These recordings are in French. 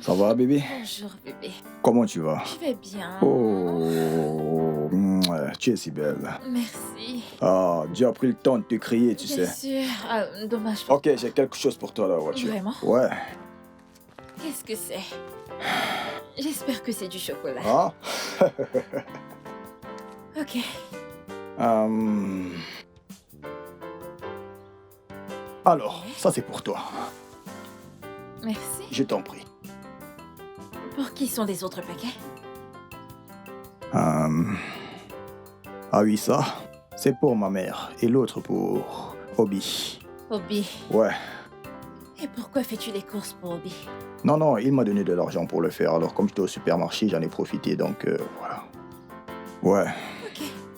Ça va, bébé? Bonjour bébé. Comment tu vas? Je vais bien. Oh, tu es si belle. Merci. Ah, Dieu a pris le temps de te crier, tu Bien sais. sûr. Ah, dommage pour Ok, j'ai quelque chose pour toi dans la voiture. Vraiment? Ouais. Qu'est-ce que c'est? J'espère que c'est du chocolat. Ah? Ok. Hum, Alors, ça c'est pour toi. Merci. Je t'en prie. Pour qui sont les autres paquets? Hum, Ah oui, ça, c'est pour ma mère et l'autre pour Obi. Obi. Ouais. Et pourquoi fais-tu les courses pour Obi? Non, il m'a donné de l'argent pour le faire. Alors, comme j'étais au supermarché, j'en ai profité, donc voilà. Ouais.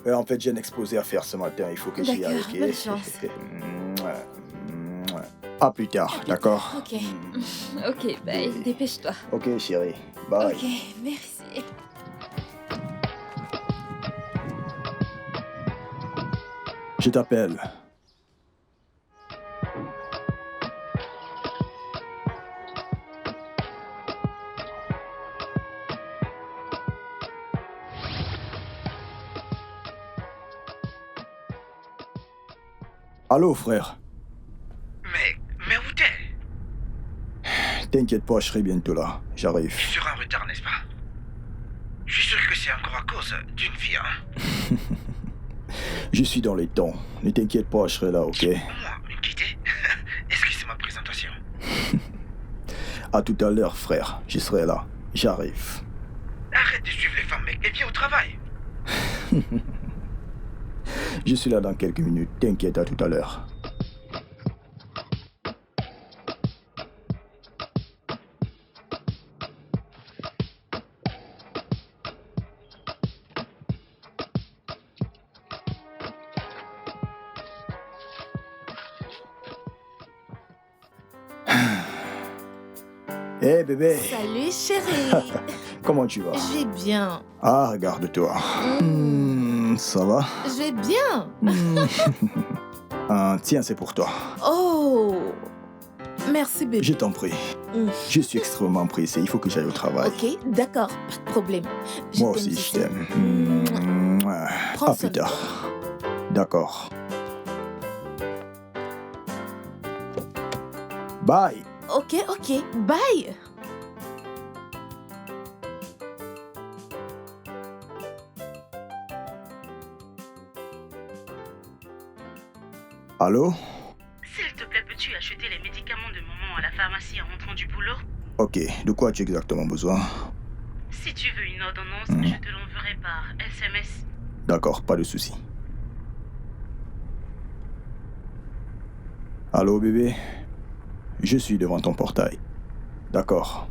Ok. En fait, j'ai un exposé à faire ce matin. Il faut que j'y aille, D'accord, ok? bonne chance. À plus tard, d'accord? Ok. Ok, bye. Dépêche-toi. Ok, chérie. Bye. Ok, merci. Je t'appelle. Allô, frère. Mais où t'es? T'inquiète pas, je serai bientôt là. J'arrive. Tu seras en retard, n'est-ce pas? Je suis sûr que c'est encore à cause d'une fille, hein? Je suis dans les temps. Ne t'inquiète pas, je serai là, ok? Moi, me quitter? Est-ce que c'est ma présentation? À tout à l'heure, frère. Je serai là. J'arrive. Arrête de suivre les femmes, mec, et viens au travail. Je suis là dans quelques minutes. T'inquiète, à tout à l'heure. Hé bébé, Salut chérie. comment tu vas? Je vais bien. Ah, regarde-toi. Ça va? Je vais bien. Tiens, c'est pour toi. Oh. Merci bébé. Je t'en prie. Mm. Je suis extrêmement pressé. Il faut que j'aille au travail. Ok, d'accord, pas de problème. Moi aussi, je t'aime. Prends À soin plus de toi. tard. D'accord. Bye. Ok, bye. Allô? S'il te plaît, peux-tu acheter les médicaments de maman à la pharmacie en rentrant du boulot? Ok, de quoi as-tu exactement besoin? Si tu veux une ordonnance, je te l'enverrai par SMS. D'accord, pas de souci. Allô, bébé? Je suis devant ton portail. D'accord.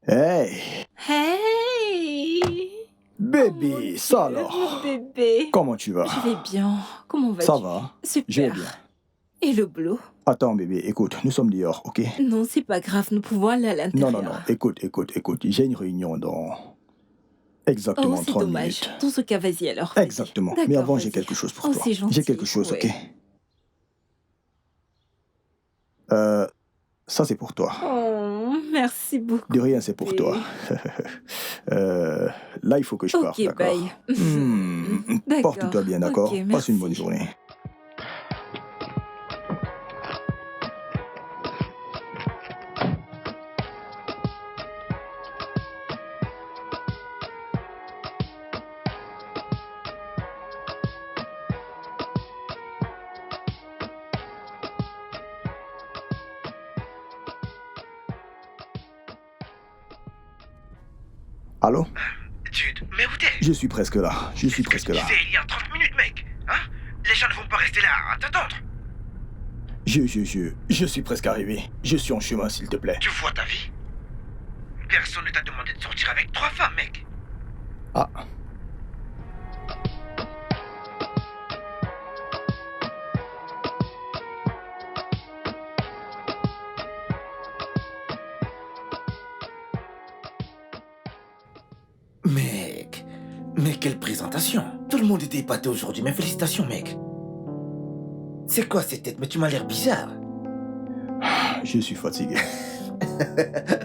Hey, Hey. bébé, Mon ça Dieu, alors? mon bébé. Comment tu vas? Je vais bien. Comment vas-tu? Ça va? Super. Je vais bien. Et le boulot? Attends, bébé, écoute, nous sommes dehors, ok? Non, c'est pas grave, nous pouvons aller à l'intérieur. Non, écoute, j'ai une réunion dans Oh, exactement c'est 30 dommage. minutes. Dans ce cas, vas-y alors. vas-y. Exactement. D'accord, Mais avant, j'ai vas-y. quelque chose pour Oh, toi. c'est gentil. J'ai quelque chose, ouais. ok? Ça c'est pour toi. Oh, merci beaucoup. De rien, c'est pour bébé. toi. Là, il faut que je parte, Ok, d'accord? bye. D'accord. Porte-toi bien, d'accord? Ok, Passe une merci. bonne journée. Allô? Jude, mais où t'es? Je suis presque là. Je suis C'est ce que presque tu là. disais il y a 30 minutes, mec. Hein? Les gens ne vont pas rester là à t'attendre. Je suis presque arrivé. Je suis en chemin, s'il te plaît. Tu vois ta vie? Personne ne t'a demandé de sortir avec 3 femmes, mec. Ah. Mais quelle présentation! Tout le monde était épaté aujourd'hui, mais félicitations, mec. C'est quoi cette tête? Mais tu m'as l'air bizarre. Je suis fatigué.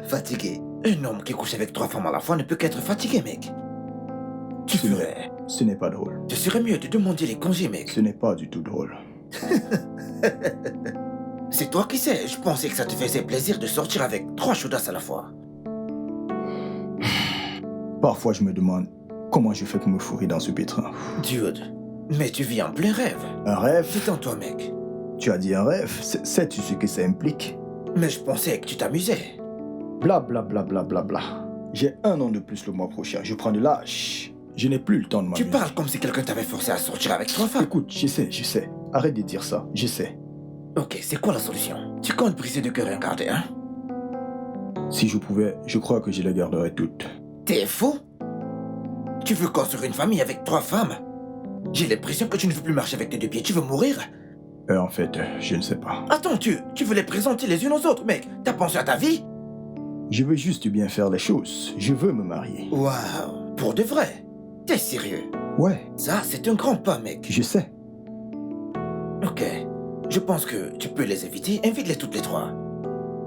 Fatigué. Un homme qui couche avec 3 femmes à la fois ne peut qu'être fatigué, mec. Tu ferais... Ce n'est pas drôle. Ce serait mieux de demander les congés, mec. Ce n'est pas du tout drôle. C'est toi qui sais. Je pensais que ça te faisait plaisir de sortir avec 3 chaudasses à la fois. Parfois, je me demande comment je fais pour me fourrer dans ce pétrin. Dude, mais tu vis en plein rêve. Un rêve? Détends-toi, mec. Tu as dit un rêve? Sais-tu ce que ça implique? Mais je pensais que tu t'amusais. Bla bla bla bla bla bla. J'ai 1 an de plus le mois prochain. Je prends de l'âge. Je n'ai plus le temps de m'amuser. Tu parles comme si quelqu'un t'avait forcé à sortir avec 3 femmes. Écoute, je sais. Arrête de dire ça. Je sais. Ok, c'est quoi la solution? Tu comptes briser de cœur et un garder, hein? Si je pouvais, je crois que je les garderais toutes. T'es fou? Tu veux construire une famille avec 3 femmes? J'ai l'impression que tu ne veux plus marcher avec tes 2 pieds. Tu veux mourir? En fait, je ne sais pas. Attends, tu veux les présenter les unes aux autres, mec. T'as pensé à ta vie? Je veux juste bien faire les choses. Je veux me marier. Waouh, pour de vrai? T'es sérieux? Ouais, Ça, c'est un grand pas, mec. je sais. Ok, je pense que tu peux les éviter. Invite-les toutes les 3.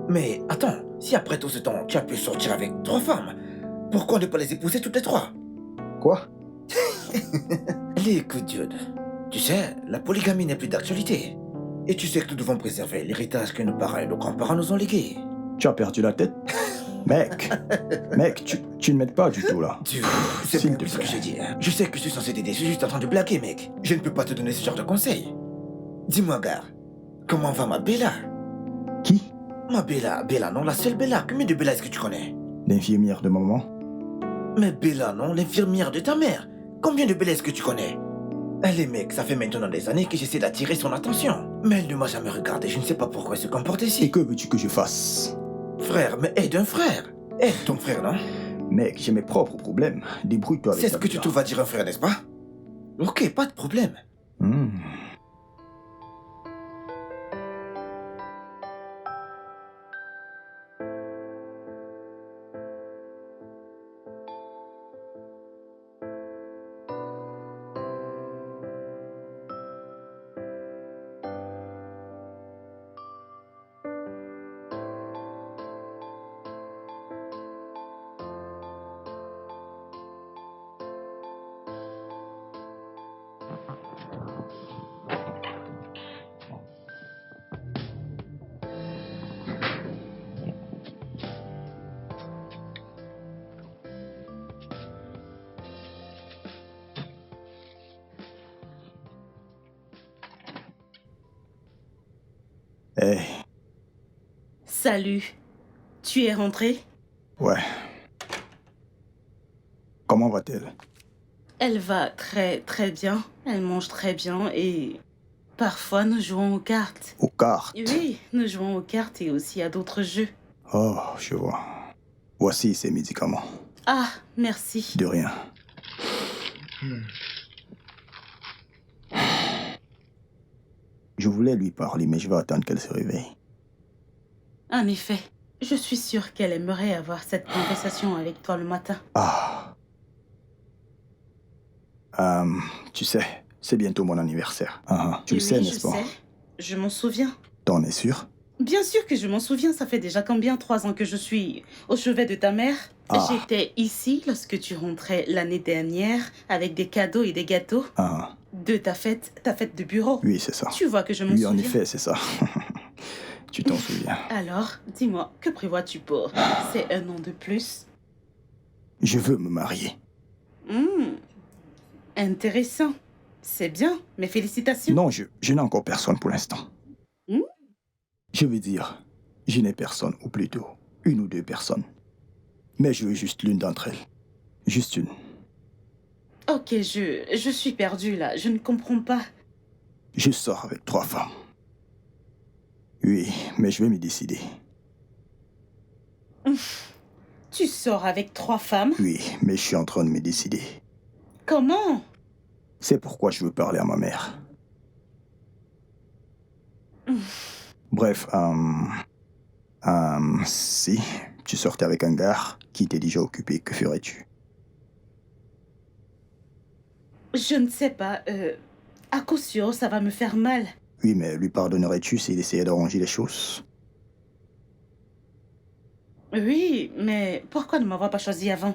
Mais attends, si après tout ce temps, tu as pu sortir avec 3 femmes, pourquoi ne pas les épouser toutes les 3? Quoi? Écoute, Jude. Tu sais, la polygamie n'est plus d'actualité. Et tu sais que nous devons préserver l'héritage que nos parents et nos grands-parents nous ont légué. Tu as perdu la tête? Mec, tu ne m'aides pas du tout là. Dude, c'est S'il bon te ce que plaît. j'ai dit. Hein. Je sais que je suis censé t'aider, je suis juste en train de blaguer, mec. Je ne peux pas te donner ce genre de conseils. Dis-moi, gars, comment va ma Bella? Qui? Ma Bella, non, la seule Bella. Combien de Bella est-ce que tu connais? L'infirmière de maman? Mais Bella, non, l'infirmière de ta mère. Combien de Bella est-ce que tu connais? Elle mec, ça fait maintenant des années que j'essaie d'attirer son attention. Mais elle ne m'a jamais regardé, je ne sais pas pourquoi elle se comporte Et ainsi. que veux-tu que je fasse? Frère, mais aide un frère. Aide ton frère, non? Mec, j'ai mes propres problèmes. Débrouille-toi avec C'est ça. ce que tu trouves à dire un frère, n'est-ce pas? Ok, pas de problème. Hmm. Hey, Salut. Tu es rentré? ouais. Comment va-t-elle? Elle va très très bien. Elle mange très bien et parfois nous jouons aux cartes. Aux cartes? Oui, nous jouons aux cartes et aussi à d'autres jeux. Oh, je vois. Voici ces médicaments. Ah, merci. De rien. Je voulais lui parler, mais je vais attendre qu'elle se réveille. En effet, je suis sûre qu'elle aimerait avoir cette conversation avec toi le matin. Ah. Tu sais, c'est bientôt mon anniversaire. Tu le sais, Oui, n'est-ce pas? je sais. Je m'en souviens. T'en es sûr? Bien sûr que je m'en souviens, ça fait déjà combien? 3 ans que je suis au chevet de ta mère. Ah. J'étais ici lorsque tu rentrais l'année dernière avec des cadeaux et des gâteaux de ta fête de bureau. Oui, c'est ça. Tu vois que je m'en Oui, souviens. en effet, c'est ça. Tu t'en souviens. Alors, dis-moi, que prévois-tu pour? C'est 1 an de plus? Je veux me marier. Intéressant. C'est bien, mes félicitations. Non, je n'ai encore personne pour l'instant. Je veux dire, je n'ai personne, ou plutôt 1 ou 2 personnes. Mais je veux juste l'une d'entre elles. Juste une. Ok, je suis perdue là, je ne comprends pas. Je sors avec 3 femmes. Oui, mais je vais me décider. Tu sors avec 3 femmes? Oui, mais je suis en train de me décider. Comment? C'est pourquoi je veux parler à ma mère. Bref, si tu sortais avec un gars qui était déjà occupé, que ferais-tu? Je ne sais pas. À coup sûr, ça va me faire mal. Oui, mais lui pardonnerais-tu s'il essayait d'arranger les choses? Oui, mais pourquoi ne m'avoir pas choisi avant?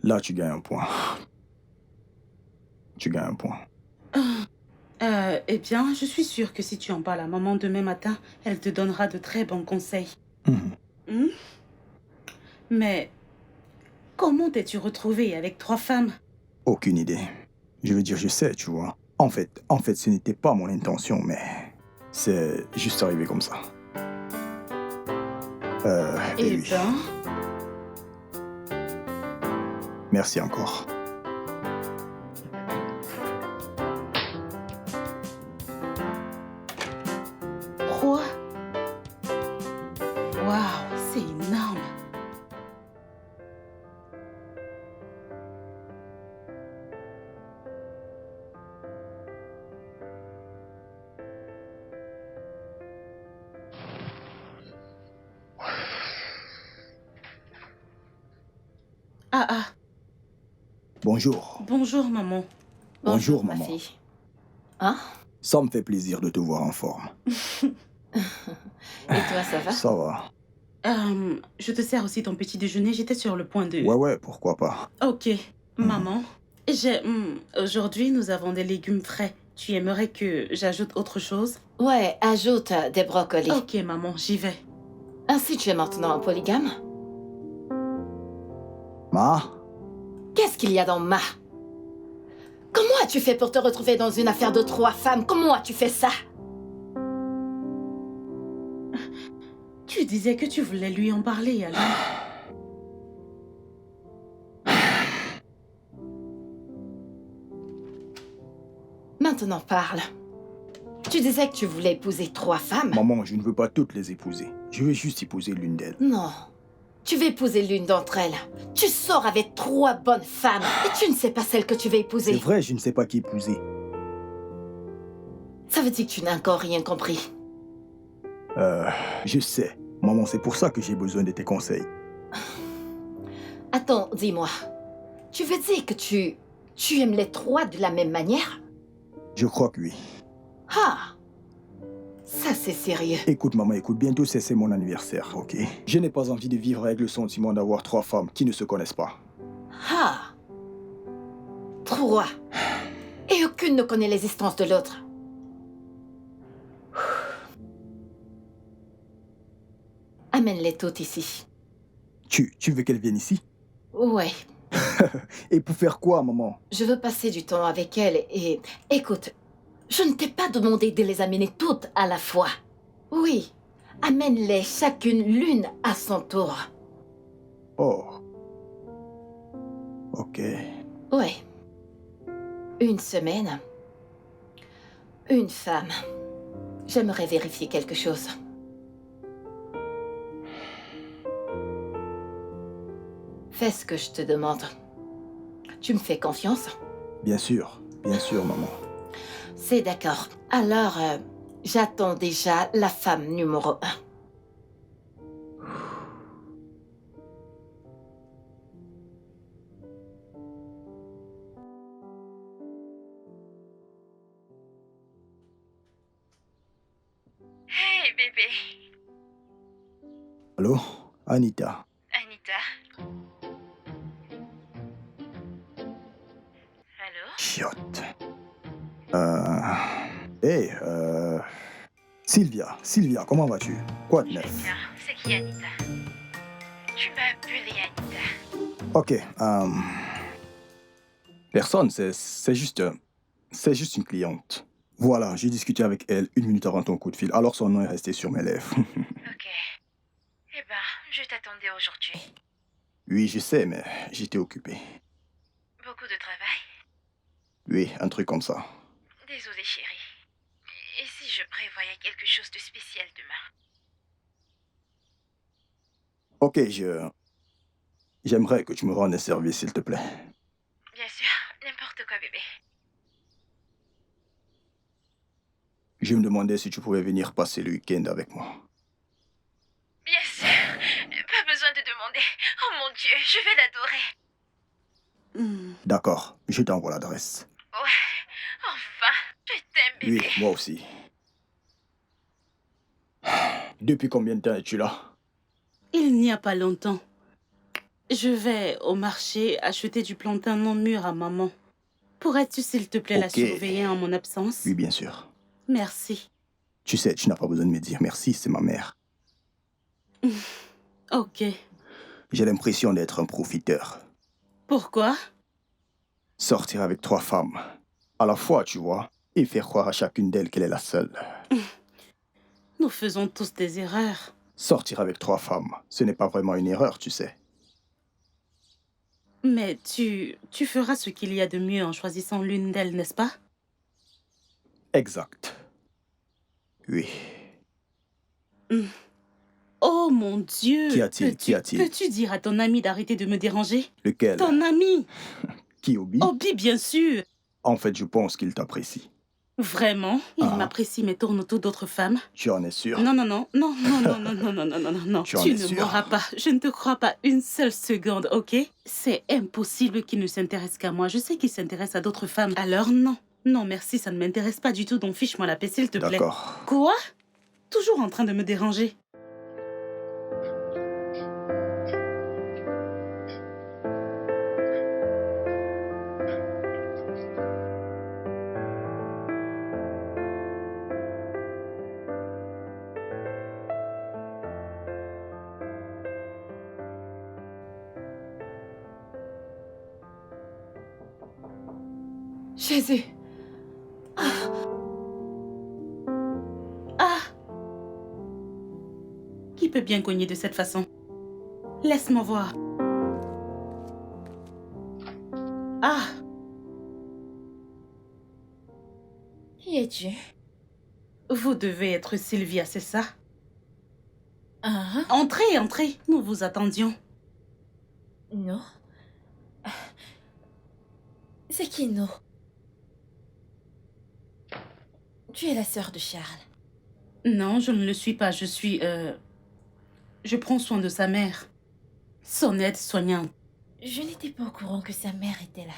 Là, tu gagnes un point. Tu gagnes un point. Eh bien, je suis sûre que si tu en parles à maman demain matin, elle te donnera de très bons conseils. Hmm? Mais comment t'es-tu retrouvée avec 3 femmes? Aucune idée. Je veux dire, je sais, tu vois. En fait, ce n'était pas mon intention, mais c'est juste arrivé comme ça. Eh oui. ben... Merci encore. Quoi? Waouh, c'est énorme. Ah. Bonjour. Bonjour, maman. Bonjour, ma maman. fille. Hein? Ça me fait plaisir de te voir en forme. Et toi, ça va? Ça va. Je te sers aussi ton petit déjeuner. J'étais sur le point de... Ouais, pourquoi pas. Ok, maman. Aujourd'hui, nous avons des légumes frais. Tu aimerais que j'ajoute autre chose? Ouais, ajoute des brocolis. Ok, maman, j'y vais. Ainsi, tu es maintenant polygame? Ma? Qu'est-ce qu'il y a dans Ma? Comment as-tu fait pour te retrouver dans une affaire de 3 femmes? Comment as-tu fait ça? Tu disais que tu voulais lui en parler, alors. Maintenant, parle. Tu disais que tu voulais épouser 3 femmes? Maman, je ne veux pas toutes les épouser. Je veux juste épouser l'une d'elles. Non. Tu veux épouser l'une d'entre elles. Tu sors avec 3 bonnes femmes et tu ne sais pas celle que tu veux épouser. C'est vrai, je ne sais pas qui épouser. Ça veut dire que tu n'as encore rien compris. Je sais. Maman, c'est pour ça que j'ai besoin de tes conseils. Attends, dis-moi. Tu veux dire que tu aimes les 3 de la même manière? Je crois que oui. Ah! Ça, c'est sérieux. Écoute, maman, écoute, bientôt c'est mon anniversaire, ok? Je n'ai pas envie de vivre avec le sentiment d'avoir 3 femmes qui ne se connaissent pas. Ah! 3. Et aucune ne connaît l'existence de l'autre. Amène-les toutes ici. Tu veux qu'elles viennent ici? Ouais. Et pour faire quoi, maman? Je veux passer du temps avec elles et... Écoute, je ne t'ai pas demandé de les amener toutes à la fois. Oui, amène-les chacune l'une à son tour. Oh. Ok. Ouais. 1 semaine. 1 femme. J'aimerais vérifier quelque chose. Fais ce que je te demande. Tu me fais confiance? Bien sûr, maman. C'est d'accord. Alors, j'attends déjà la femme numéro 1. Hey, bébé. Allô? Anita. Anita? Allô? Chiotte. Hey, Sylvia, comment vas-tu? Quoi de Je vais neuf? bien. C'est qui Anita? Tu m'as appelée Anita. Ok, personne, c'est juste une cliente. Voilà, j'ai discuté avec elle 1 minute avant ton coup de fil, alors son nom est resté sur mes lèvres. Ok. Eh ben, je t'attendais aujourd'hui. Oui, je sais, mais j'étais occupé. Beaucoup de travail? Oui, un truc comme ça. Désolée, chérie. Et si je prévoyais quelque chose de spécial demain? Ok, j'aimerais que tu me rendes un service, s'il te plaît. Bien sûr, n'importe quoi, bébé. Je me demandais si tu pouvais venir passer le week-end avec moi. Bien sûr. Pas besoin de demander. Oh mon Dieu, je vais l'adorer. D'accord, je t'envoie l'adresse. Ouais, enfin, je t'aime, bébé. Oui, moi aussi. Depuis combien de temps es-tu là? Il n'y a pas longtemps. Je vais au marché acheter du plantain non mûr à maman. Pourrais-tu, s'il te plaît, la surveiller en mon absence? Oui, bien sûr. Merci. Tu sais, tu n'as pas besoin de me dire merci, c'est ma mère. Ok. J'ai l'impression d'être un profiteur. Pourquoi? Sortir avec 3 femmes, à la fois, tu vois, et faire croire à chacune d'elles qu'elle est la seule. Nous faisons tous des erreurs. Sortir avec 3 femmes, ce n'est pas vraiment une erreur, tu sais. Mais tu feras ce qu'il y a de mieux en choisissant l'une d'elles, n'est-ce pas? Exact. Oui. Oh mon Dieu! Qu'y a-t-il? Qu'y a-t-il? Peux-tu dire à ton ami d'arrêter de me déranger? Lequel? Ton ami! Qui, Obi? Obi, bien sûr! En fait, je pense qu'il t'apprécie. Vraiment? Il m'apprécie mais tourne autour d'autres femmes? Tu en es sûr? Non, non, non, non, non, non, non, non, non, non, non, non, non. Tu en Tu es ne sûr? m'auras pas. Je ne te crois pas une seule seconde, ok? C'est impossible qu'il ne s'intéresse qu'à moi. Je sais qu'il s'intéresse à d'autres femmes. Alors non. Non, merci, ça ne m'intéresse pas du tout. Donc fiche-moi la paix, s'il te plaît. D'accord. Quoi? Toujours en train de me déranger. Jésus. Ah! Qui peut bien cogner de cette façon? Laisse-moi voir. Ah! Qui es-tu? Vous devez être Sylvia, c'est ça? Ah, Entrez, entrez. Nous vous attendions. non. C'est qui, non? Tu es la sœur de Charles. Non, je ne le suis pas. Je suis... Je prends soin de sa mère. Son aide-soignante. Je n'étais pas au courant que sa mère était là.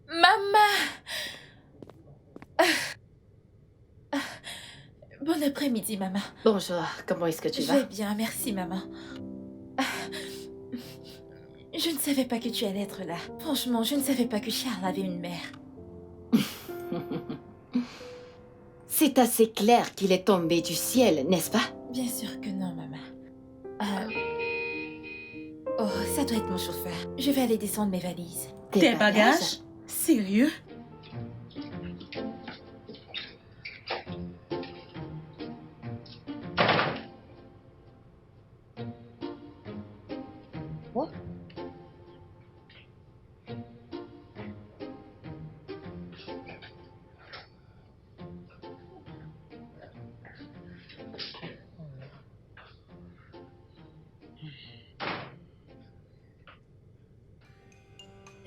Maman! Bon après-midi, maman. Bonjour, comment est-ce que tu Je vas? vais bien, merci, maman. Je ne savais pas que tu allais être là. Franchement, je ne savais pas que Charles avait une mère. C'est assez clair qu'il est tombé du ciel, n'est-ce pas? Bien sûr que non, maman. Oh, ça doit être mon chauffeur. Je vais aller descendre mes valises. Tes bagages? Sérieux?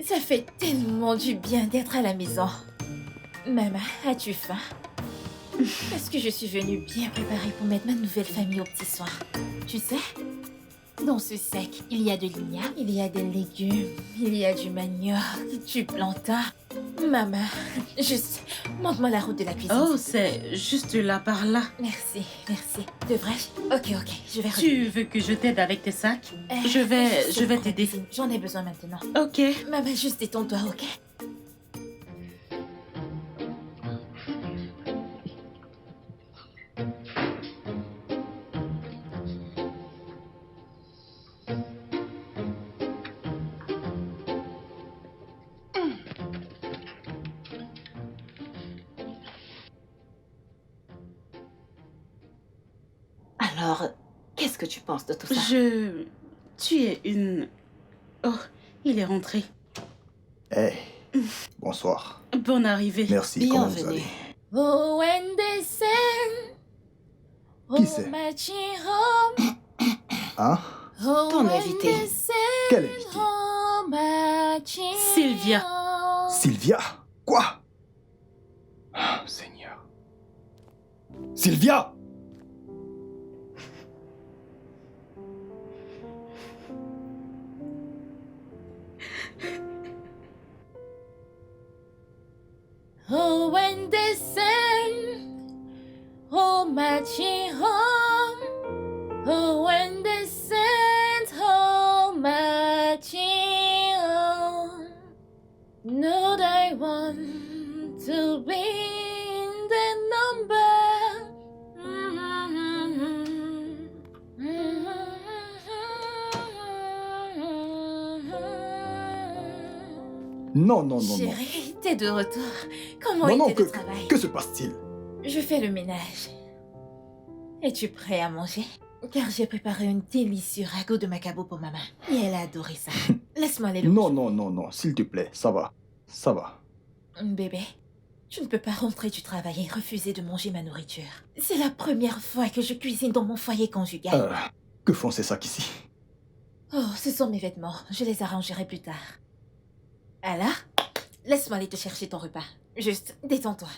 Ça fait tellement du bien d'être à la maison. Maman, as-tu faim? Parce que je suis venue bien préparée pour mettre ma nouvelle famille au petit soin. Tu sais, dans ce sac, il y a de l'igname, il y a des légumes, il y a du manioc, du plantain. Maman, juste, montre-moi la route de la cuisine. Oh, c'est juste là par là. Merci, merci. Devrais-je? Ok, je vais Tu veux que je t'aide avec tes sacs? Je vais t'aider. J'en ai besoin maintenant. Ok. Maman, juste détends-toi, ok? Alors, qu'est-ce que tu penses de tout ça? Tu es une... Oh, il est rentré. Hey, bonsoir. Bonne arrivée. Merci, comment vous Bienvenue. allez? Oh, Wendesen. Qui c'est? Hein? Ton invité. Quel invité? Sylvia. Sylvia? Quoi? Ah, Seigneur. Sylvia! Oh, when they send home marching home. Oh, when they send home marching home. Know I want to be in the number. Non, non, non, non. Chérie, t'es de retour. Comment Non, non, était le travail? que se passe-t-il? Je fais le ménage. Es-tu prêt à manger? Car j'ai préparé un délicieux ragoût de macabo pour maman. Et elle a adoré ça. Laisse-moi aller le Non, non, non, non, s'il te plaît, ça va. Ça va. Bébé, tu ne peux pas rentrer du travail et refuser de manger ma nourriture. C'est la première fois que je cuisine dans mon foyer conjugal. Que font ces sacs ici? Oh, ce sont mes vêtements. Je les arrangerai plus tard. Alors, laisse-moi aller te chercher ton repas. Juste, détends-toi.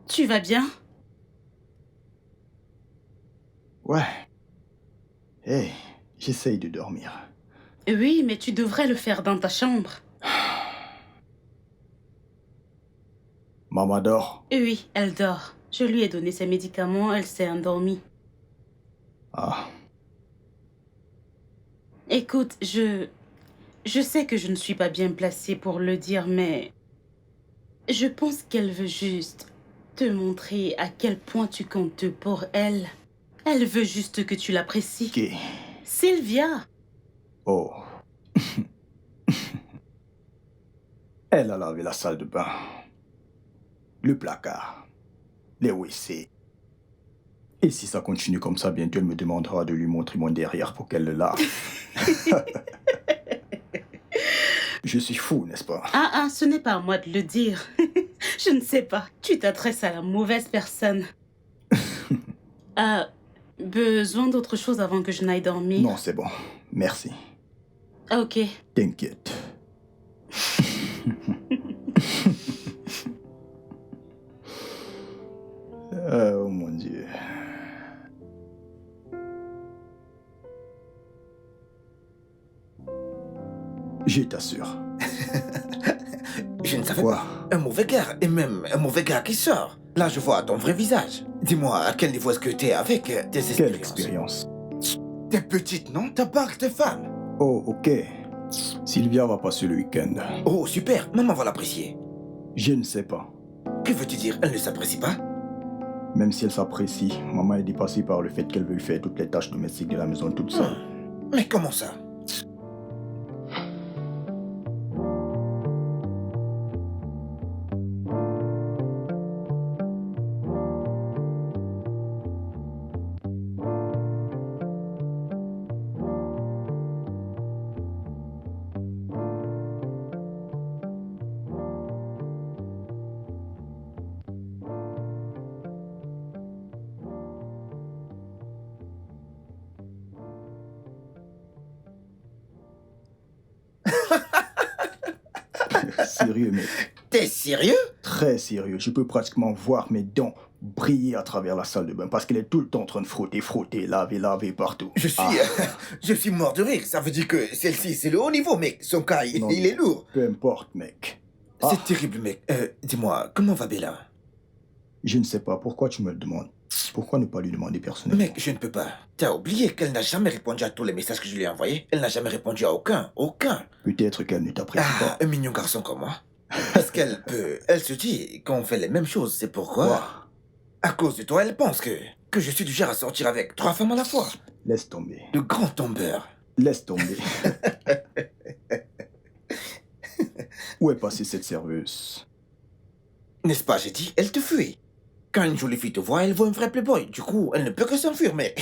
Tu vas bien? Ouais. Hey, j'essaye de dormir. Oui, mais tu devrais le faire dans ta chambre. Maman dort? Oui, elle dort. Je lui ai donné ses médicaments, elle s'est endormie. Ah. Écoute, je sais que je ne suis pas bien placée pour le dire, mais je pense qu'elle veut juste te montrer à quel point tu comptes pour elle. Elle veut juste que tu l'apprécies. Qui? Sylvia. Oh. Elle a lavé la salle de bain, le placard, les WC. Et si ça continue comme ça, bientôt elle me demandera de lui montrer mon derrière pour qu'elle le lave. Je suis fou, n'est-ce pas? Ah, ce n'est pas à moi de le dire. Je ne sais pas. Tu t'adresses à la mauvaise personne. Besoin d'autre chose avant que je n'aille dormir? Non, c'est bon. Merci. Ok. T'inquiète. Oh mon Dieu. Je t'assure. Je ne savais Quoi? pas. Un mauvais gars, et même un mauvais gars qui sort. Là, je vois ton vrai visage. Dis-moi, à quel niveau est-ce que t'es avec tes expériences? Quelle expérience? T'es petite, non? T'as pas de femme. Oh, ok. Sylvia va passer le week-end. Oh, super. Maman va l'apprécier. Je ne sais pas. Que veux-tu dire? Elle ne s'apprécie pas? Même si elle s'apprécie, maman est dépassée par le fait qu'elle veuille faire toutes les tâches domestiques de la maison toute seule. Mais comment ça? Sérieux, mec. T'es sérieux? Très sérieux. Je peux pratiquement voir mes dents briller à travers la salle de bain parce qu'elle est tout le temps en train de frotter, laver partout. Je suis mort de rire. Ça veut dire que celle-ci, c'est le haut niveau, mec. Son cas, Non, il est lourd. Peu importe, mec. C'est terrible, mec. Dis-moi, comment va Bella? Je ne sais pas pourquoi tu me le demandes. Pourquoi ne pas lui demander personnellement? Mec, je ne peux pas. T'as oublié qu'elle n'a jamais répondu à tous les messages que je lui ai envoyés? Elle n'a jamais répondu à aucun. Aucun. Peut-être qu'elle ne t'apprécie pas. Un mignon garçon comme moi. Parce qu'elle peut... Elle se dit qu'on fait les mêmes choses. C'est pourquoi... Quoi? À cause de toi, elle pense que je suis du genre à sortir avec 3 femmes à la fois. Laisse tomber. Le grand tombeur. Laisse tomber. Où est passée cette serveuse? N'est-ce pas, j'ai dit, elle te fuit. Quand une jolie fille te voit, elle voit un vrai playboy. Du coup, elle ne peut que s'enfuir, mec.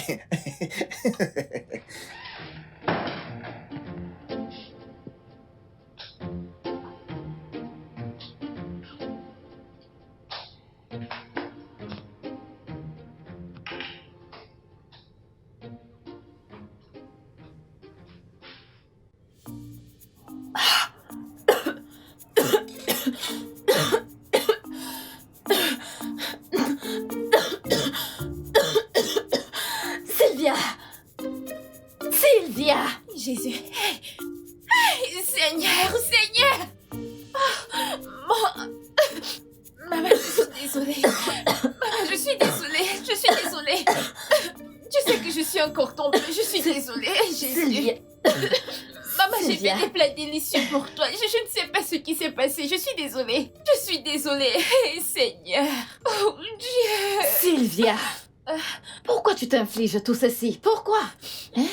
Sylvia! Sylvia! Jésus. Hey, Seigneur, Seigneur. Maman, je suis désolée. Maman, je suis désolée. Je suis désolée. Tu sais que je suis encore tombée. Je suis désolée, Jésus. Sylvia! Maman, j'ai Sylvia. fait des plats délicieux pour toi. Je ne sais pas ce qui s'est passé. Je suis désolée. Je suis désolée. Hey, Seigneur. Oh, Dieu. Sylvia! Pourquoi tu t'infliges tout ceci? Pourquoi? Quoi,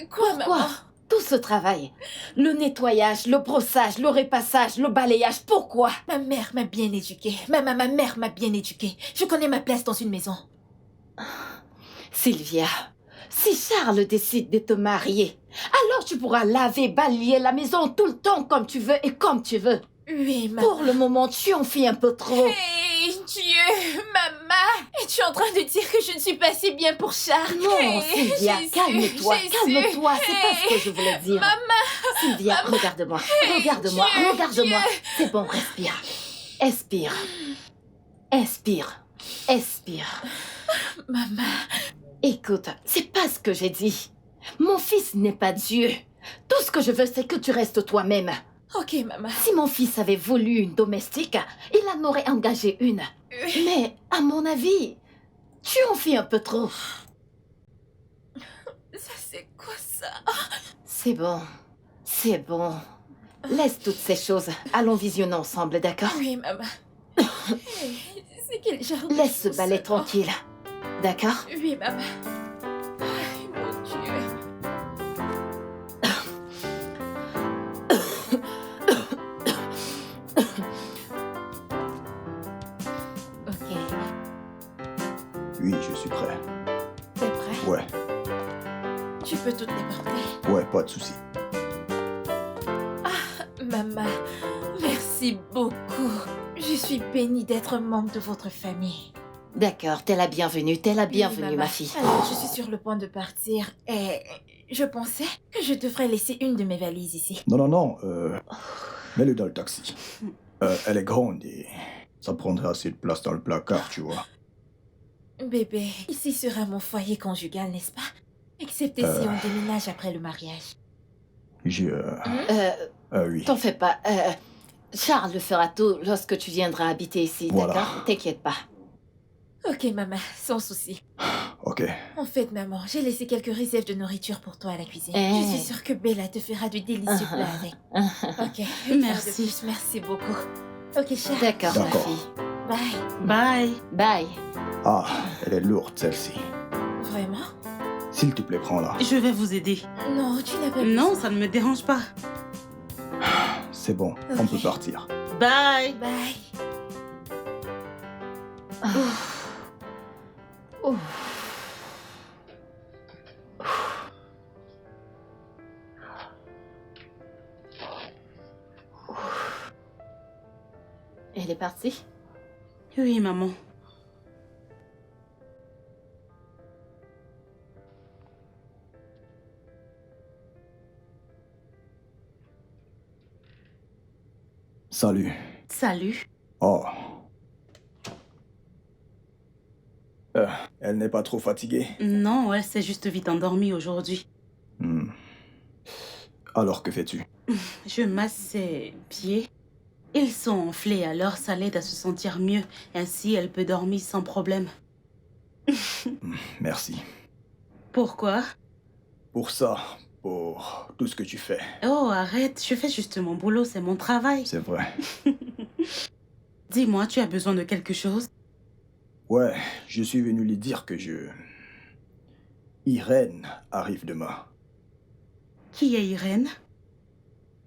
Pourquoi? maman? Tout ce travail, le nettoyage, le brossage, le repassage, le balayage, pourquoi? Ma mère m'a bien éduquée. Ma mère m'a bien éduquée. Je connais ma place dans une maison. Sylvia, si Charles décide de te marier, alors tu pourras laver, balayer la maison tout le temps comme tu veux et comme tu veux. Oui, maman. Pour le moment, tu en fais un peu trop. Hey, Dieu, maman. Es-tu en train de dire que je ne suis pas assez bien pour Charles? Non, Hey, Sylvia, Jésus, calme-toi, Jésus. calme-toi, c'est pas ce que je voulais dire. Maman. Sylvia, regarde-moi, regarde-moi, Dieu, regarde-moi. Dieu. C'est bon, respire. Expire. Expire. Expire. Maman. Écoute, c'est pas ce que j'ai dit. Mon fils n'est pas Dieu. Tout ce que je veux, c'est que tu restes toi-même. Ok, maman. Si mon fils avait voulu une domestique, il en aurait engagé une. Mais, à mon avis, tu en fais un peu trop. Ça, c'est quoi ça? C'est bon. C'est bon. Laisse toutes ces choses. Allons visionner ensemble, d'accord? Oui, maman. Hey, c'est quel genre de Laisse ce choses, balai ça? tranquille. D'accord? Oui, maman. Ay, mon Dieu. Ok. Oui, je suis prêt. T'es prêt? Ouais, Tu peux toutes les porter. ouais, pas de souci. Maman, merci beaucoup. Je suis bénie d'être membre de votre famille. D'accord, t'es la bienvenue, Oui, ma maman. fille. Alors, je suis sur le point de partir et je pensais que je devrais laisser une de mes valises ici. Non, mets-le dans le taxi. Elle est grande et ça prendrait assez de place dans le placard, tu vois. Bébé, ici sera mon foyer conjugal, n'est-ce pas? Excepté si on déménage après le mariage. Oui. T'en fais pas. Charles fera tout lorsque tu viendras habiter ici, Voilà. d'accord? T'inquiète pas. Ok, maman, sans souci. Ok. En fait, maman, j'ai laissé quelques réserves de nourriture pour toi à la cuisine. Eh. Je suis sûre que Bella te fera du délicieux plat avec. Ok, Merci. Merci beaucoup. Ok, chérie. D'accord, ma D'accord. fille. Bye. Bye. Bye. Ah, elle est lourde, celle-ci. Vraiment? S'il te plaît, prends-la. Je vais vous aider. Non, tu n'as pas Non, besoin. ça ne me dérange pas. C'est bon, on peut partir. Bye. Bye. Ouf. Elle est partie? Oui, maman. Salut. Salut. Oh. Elle n'est pas trop fatiguée? Non, elle s'est juste vite endormie aujourd'hui. Alors que fais-tu? Je masse ses pieds. Ils sont enflés, alors ça l'aide à se sentir mieux. Ainsi, elle peut dormir sans problème. Merci. Pourquoi? Pour ça, pour tout ce que tu fais. Oh, arrête, je fais juste mon boulot, c'est mon travail. C'est vrai. Dis-moi, tu as besoin de quelque chose? Ouais, je suis venu lui dire que Irène arrive demain. Qui est Irène?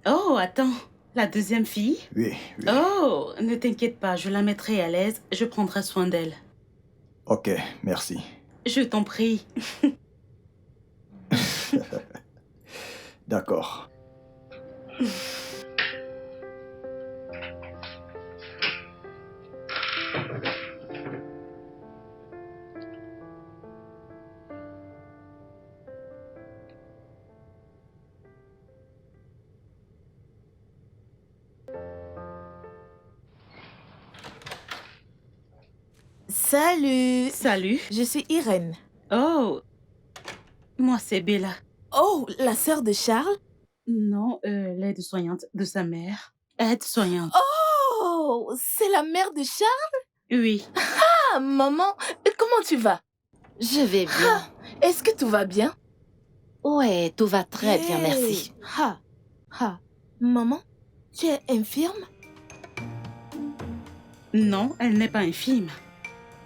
Oh, attends, la deuxième fille? Oui, oui. Oh, ne t'inquiète pas, je la mettrai à l'aise, je prendrai soin d'elle. Ok, merci. Je t'en prie. D'accord. Salut, Salut. je suis Irène. Oh, moi c'est Bella. Oh, la sœur de Charles? Non, l'aide-soignante de sa mère. Aide-soignante. Oh, c'est la mère de Charles? Oui. Ah, maman, comment tu vas? Je vais bien. Est-ce que tout va bien? Ouais, tout va très bien, merci. Maman, tu es infirme? Non, elle n'est pas infime.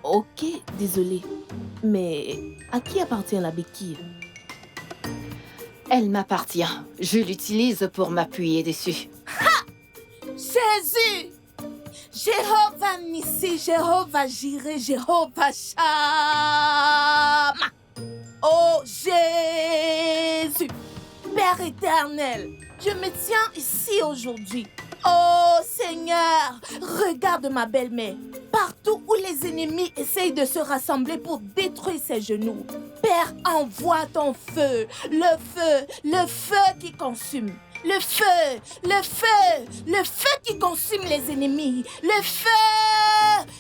Ok, désolée. Mais à qui appartient la béquille? Elle m'appartient. Je l'utilise pour m'appuyer dessus. Jésus! Jéhovah Nissi, Jéhovah Jireh, Jéhovah Shammah. Oh Jésus! Père éternel, je me tiens ici aujourd'hui. Oh Seigneur, regarde ma belle-mère. Partout où les ennemis essayent de se rassembler pour détruire ses genoux. Père, envoie ton feu, le feu qui consume. Le feu, le feu, le feu qui consume les ennemis. Le feu!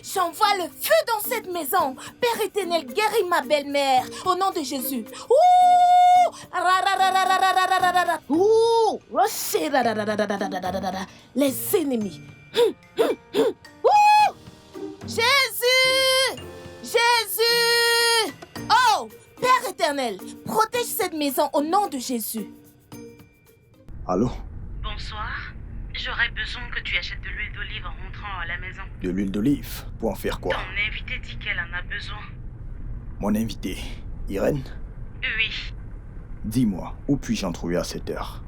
J'envoie le feu dans cette maison. Père éternel, guéris ma belle-mère. Au nom de Jésus. Ouh! Ouh! Les ennemis. Ouh! Jésus! Jésus! Oh! Père éternel, protège cette maison au nom de Jésus. Allô? Bonsoir. J'aurais besoin que tu achètes de l'huile d'olive en rentrant à la maison. De l'huile d'olive? Pour en faire quoi? Ton invité dit qu'elle en a besoin. Mon invité, Irène? Oui. Dis-moi, où puis-je en trouver à cette heure?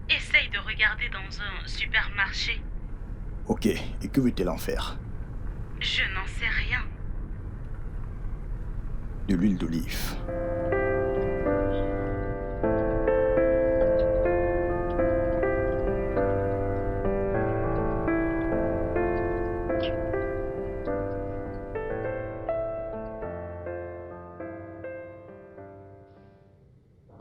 Essaye de regarder dans un supermarché. Ok, et que veut-elle en faire? Je n'en sais rien. De l'huile d'olive.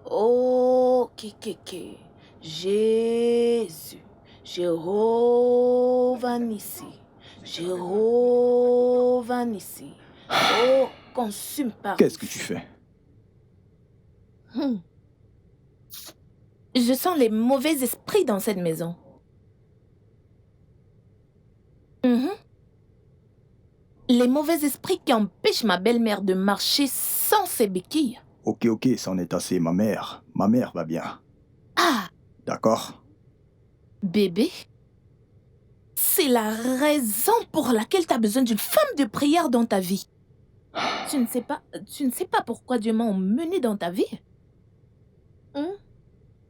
Oh, Kikeke. Jésus. Jéhovah Nissi. Jéhovah Nissi. Oh, consume par. Qu'est-ce que tu fais? Je sens les mauvais esprits dans cette maison. Les mauvais esprits qui empêchent ma belle-mère de marcher sans ses béquilles. Ok, c'en est assez, ma mère. Ma mère va bien. Ah, D'accord? bébé, c'est la raison pour laquelle tu as besoin d'une femme de prière dans ta vie. Tu ne sais pas pourquoi Dieu m'a emmené dans ta vie?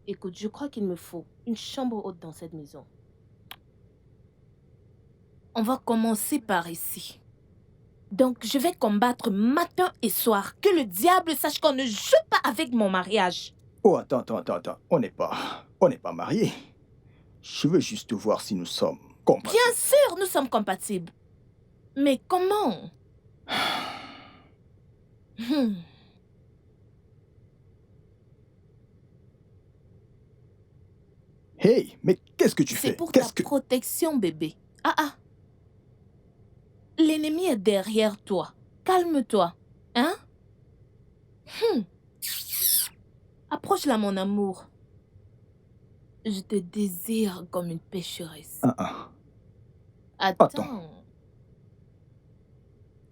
Écoute, je crois qu'il me faut une chambre haute dans cette maison. On va commencer par ici. Donc, je vais combattre matin et soir. Que le diable sache qu'on ne joue pas avec mon mariage. Oh, attends. On n'est pas mariés. Je veux juste voir si nous sommes compatibles. Bien sûr, nous sommes compatibles. Mais comment? Hey, mais qu'est-ce que tu fais? C'est pour ta protection, bébé. L'ennemi est derrière toi. Calme-toi. Hein? Approche-la, mon amour. Je te désire comme une pécheresse. Attends.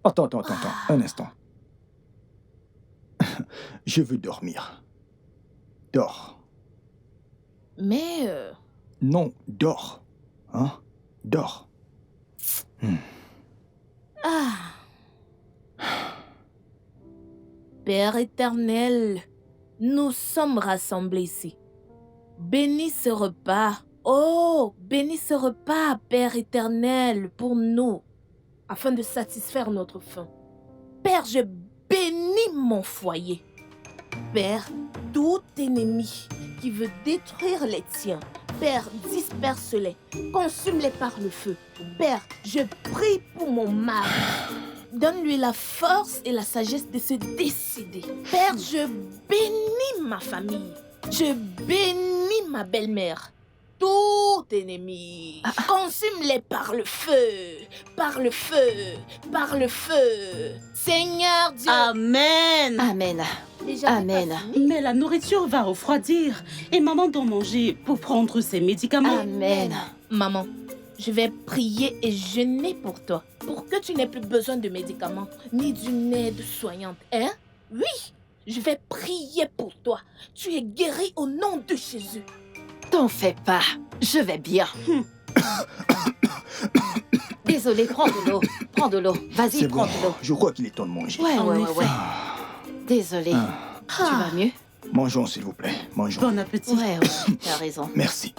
Attends, un instant. Je veux dormir. Dors. Mais... Non, dors. Hein? Dors. Père éternel, nous sommes rassemblés ici. Bénis ce repas. Oh, bénis ce repas, Père éternel, pour nous, afin de satisfaire notre faim. Père, je bénis mon foyer. Père, tout ennemi qui veut détruire les tiens, Père, disperse-les, consume-les par le feu. Père, je prie pour mon mari. Donne-lui la force et la sagesse de se décider. Père, je bénis ma famille. Je bénis ma belle-mère. Tout ennemi, consume-les par le feu, par le feu, par le feu. Seigneur Dieu. Amen. Amen. Déjà, Amen. c'est pas fini? Mais la nourriture va refroidir et maman doit manger pour prendre ses médicaments. Amen. Maman, je vais prier et jeûner pour toi, pour que tu n'aies plus besoin de médicaments, ni d'une aide soignante, hein? Oui, je vais prier pour toi. Tu es guéri au nom de Jésus. T'en fais pas, je vais bien. Désolé, prends de l'eau. Prends de l'eau. Vas-y, C'est prends bon. de l'eau. Je crois qu'il est temps de manger. Ouais. Désolé. Tu vas mieux? Mangeons, s'il vous plaît. Mangeons. Bon appétit. Ouais, t'as raison. Merci.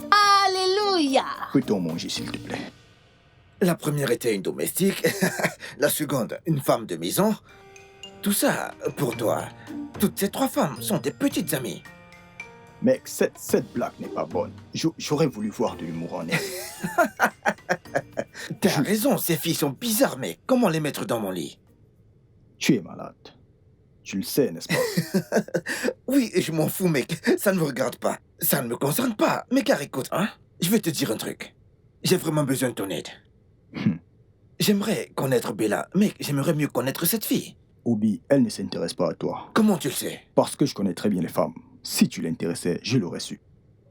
Alléluia. Peut-on manger, s'il te plaît? La première était une domestique, la seconde, une femme de maison. Tout ça, pour toi, toutes ces trois femmes sont des petites amies. Mec, cette blague n'est pas bonne. J'aurais voulu voir de l'humour en elle. T'as raison, ces filles sont bizarres, mais comment les mettre dans mon lit? Tu es malade. Tu le sais, n'est-ce pas? Oui, je m'en fous, mec. Ça ne me regarde pas. Ça ne me concerne pas. Mais car écoute, hein, je vais te dire un truc. J'ai vraiment besoin de ton aide. J'aimerais connaître Bella, mais j'aimerais mieux connaître cette fille. Obi, elle ne s'intéresse pas à toi. Comment tu le sais? Parce que je connais très bien les femmes. Si tu l'intéressais, je l'aurais su.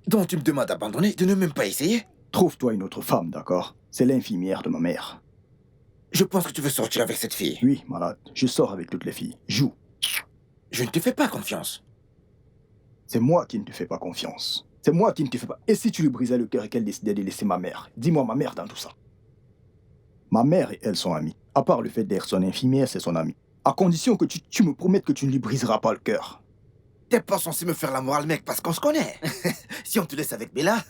Donc tu me demandes d'abandonner, de ne même pas essayer? Trouve-toi une autre femme, d'accord? C'est l'infirmière de ma mère. Je pense que tu veux sortir avec cette fille. Oui, malade. Je sors avec toutes les filles. Joue. Je ne te fais pas confiance. C'est moi qui ne te fais pas confiance. C'est moi qui ne te fais pas... Et si tu lui brisais le cœur et qu'elle décidait de laisser ma mère? Dis-moi ma mère dans tout ça. Ma mère et elle sont amies. À part le fait d'être son infirmière, c'est son amie. À condition que tu me promettes que tu ne lui briseras pas le cœur. T'es pas censé me faire la morale, mec, parce qu'on se connaît. Si on te laisse avec Bella,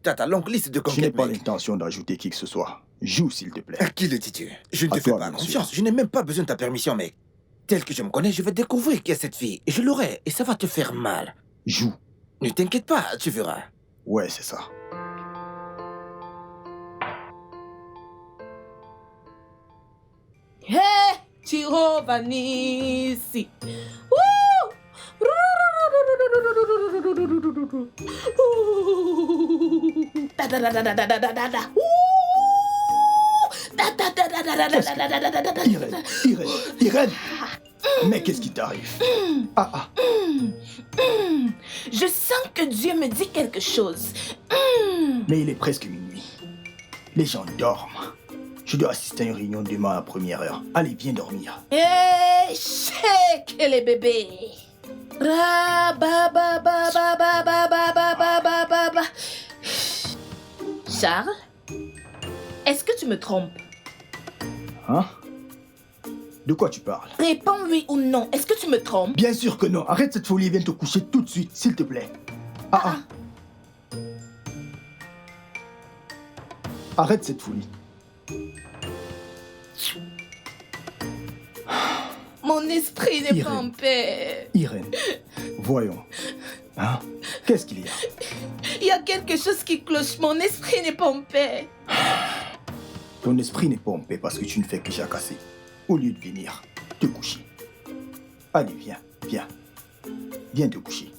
t'as ta longue liste de Je n'ai conquêtes, pas mec. l'intention d'ajouter qui que ce soit. Joue, s'il te plaît. À qui le dis-tu? Je ne À te fais toi, pas bien confiance. sûr. Je n'ai même pas besoin de ta permission, mec. Tel que je me connais, je vais découvrir qui est cette fille. Et je l'aurai, et ça va te faire mal. Joue. Ne t'inquiète pas, tu verras. Ouais, c'est ça. Hey, Chiro Vanisi. Irène. Mais qu'est-ce qui t'arrive? Je sens que Dieu me dit quelque chose. Mais il est presque minuit. Les gens dorment. Je dois assister à une réunion demain à la première heure. Allez, viens dormir. Hey, shake les bébés. Ra ba ba ba ba ba ba ba ba ba ba ba ba. Charles, est-ce que tu me trompes? Hein? De quoi tu parles? Réponds oui ou non. Est-ce que tu me trompes? Bien sûr que non. Arrête cette folie et viens te coucher tout de suite, s'il te plaît. Arrête cette folie. Mon esprit n'est pas Irène. en paix. Irène, voyons. Hein? Qu'est-ce qu'il y a? Il y a quelque chose qui cloche. Mon esprit n'est pas en paix. Ton esprit n'est pas en paix parce que tu ne fais que jacasser. Au lieu de venir te coucher. Allez, viens. Viens te coucher.